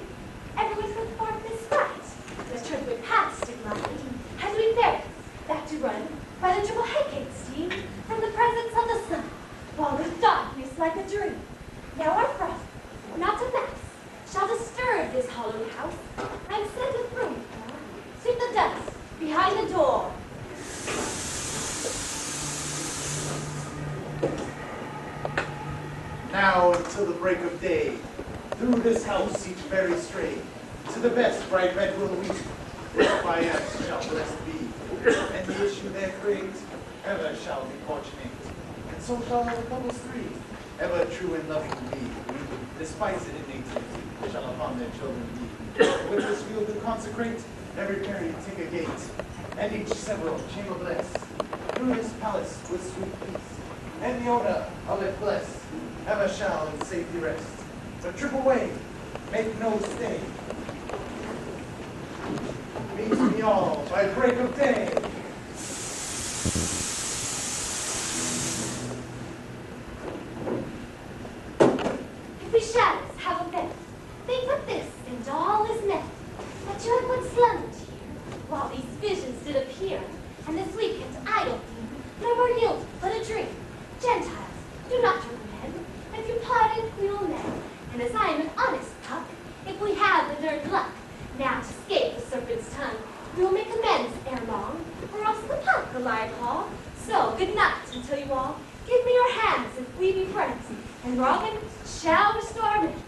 everyone's with forth this fright, this turns with paths to glide, as we ferries back to run by the triple head steam from the presence of the sun, while with darkness like a dream. Now our frost, not a mouse, shall disturb this hollow house. I'm sent with broom, sweep the dust behind the door. Now until the break of day, through this house each fairy stray, to the best bright bed will we, by us shall blessed be, and the issue there create, ever shall be fortunate, and so shall the couples three, ever true and loving be, despite it in native, shall upon their children be. With this field to consecrate, every fairy take a gate, and each several chamber bless, through this palace with sweet peace, and the owner of it bless, ever shall in safety rest. But trip away, make no stay. Meet me all by break of day. If we shadows have a bed, think of this, and all is met. That you had once slumbered here, while these visions did appear, and this weekend's idle theme no more yield but a dream. Gentiles, do not turn your head. If you pardon, we will mend. And as I am an honest puck, if we have the nerd luck, now to escape the serpent's tongue, we will make amends ere long, or else the puck will lie call. So, good night until you all give me your hands if we be friends, and Robin shall restore our minutes.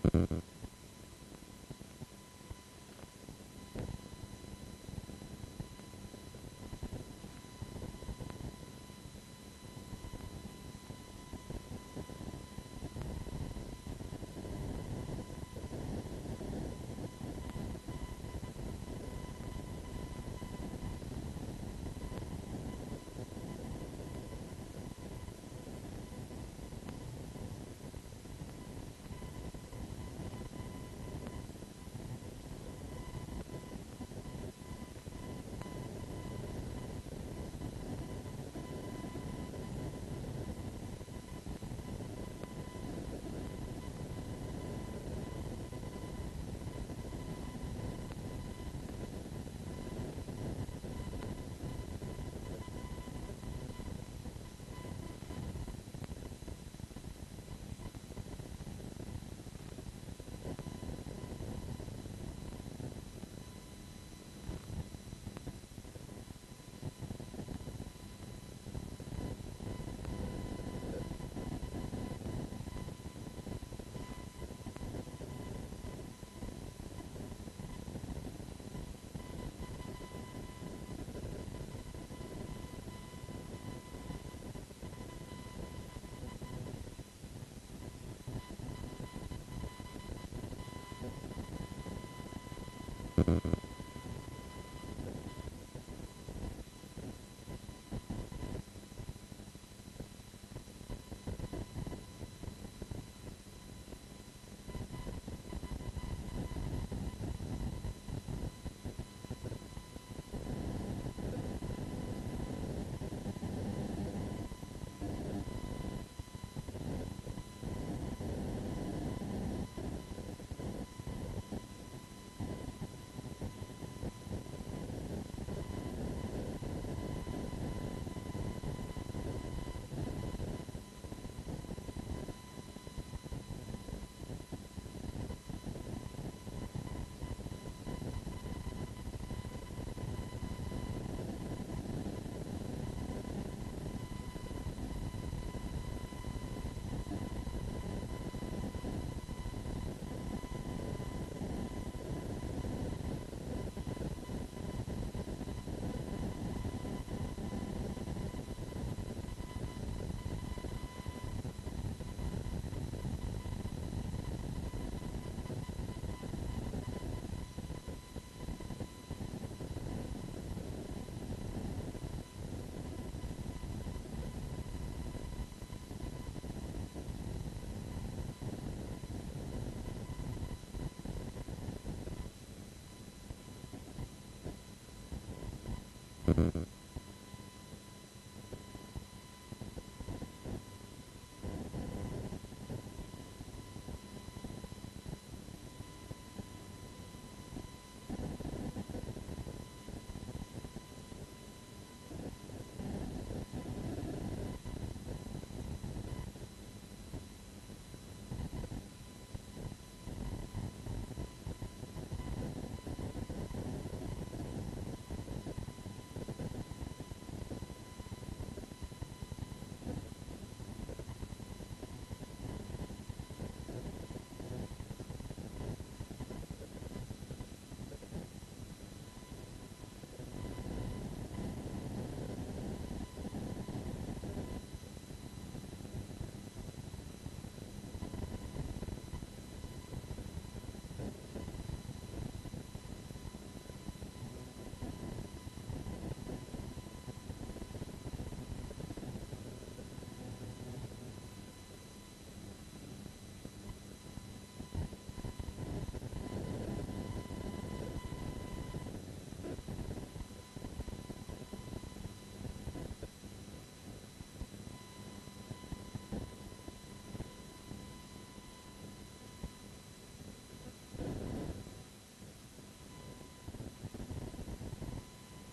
Mm-hmm.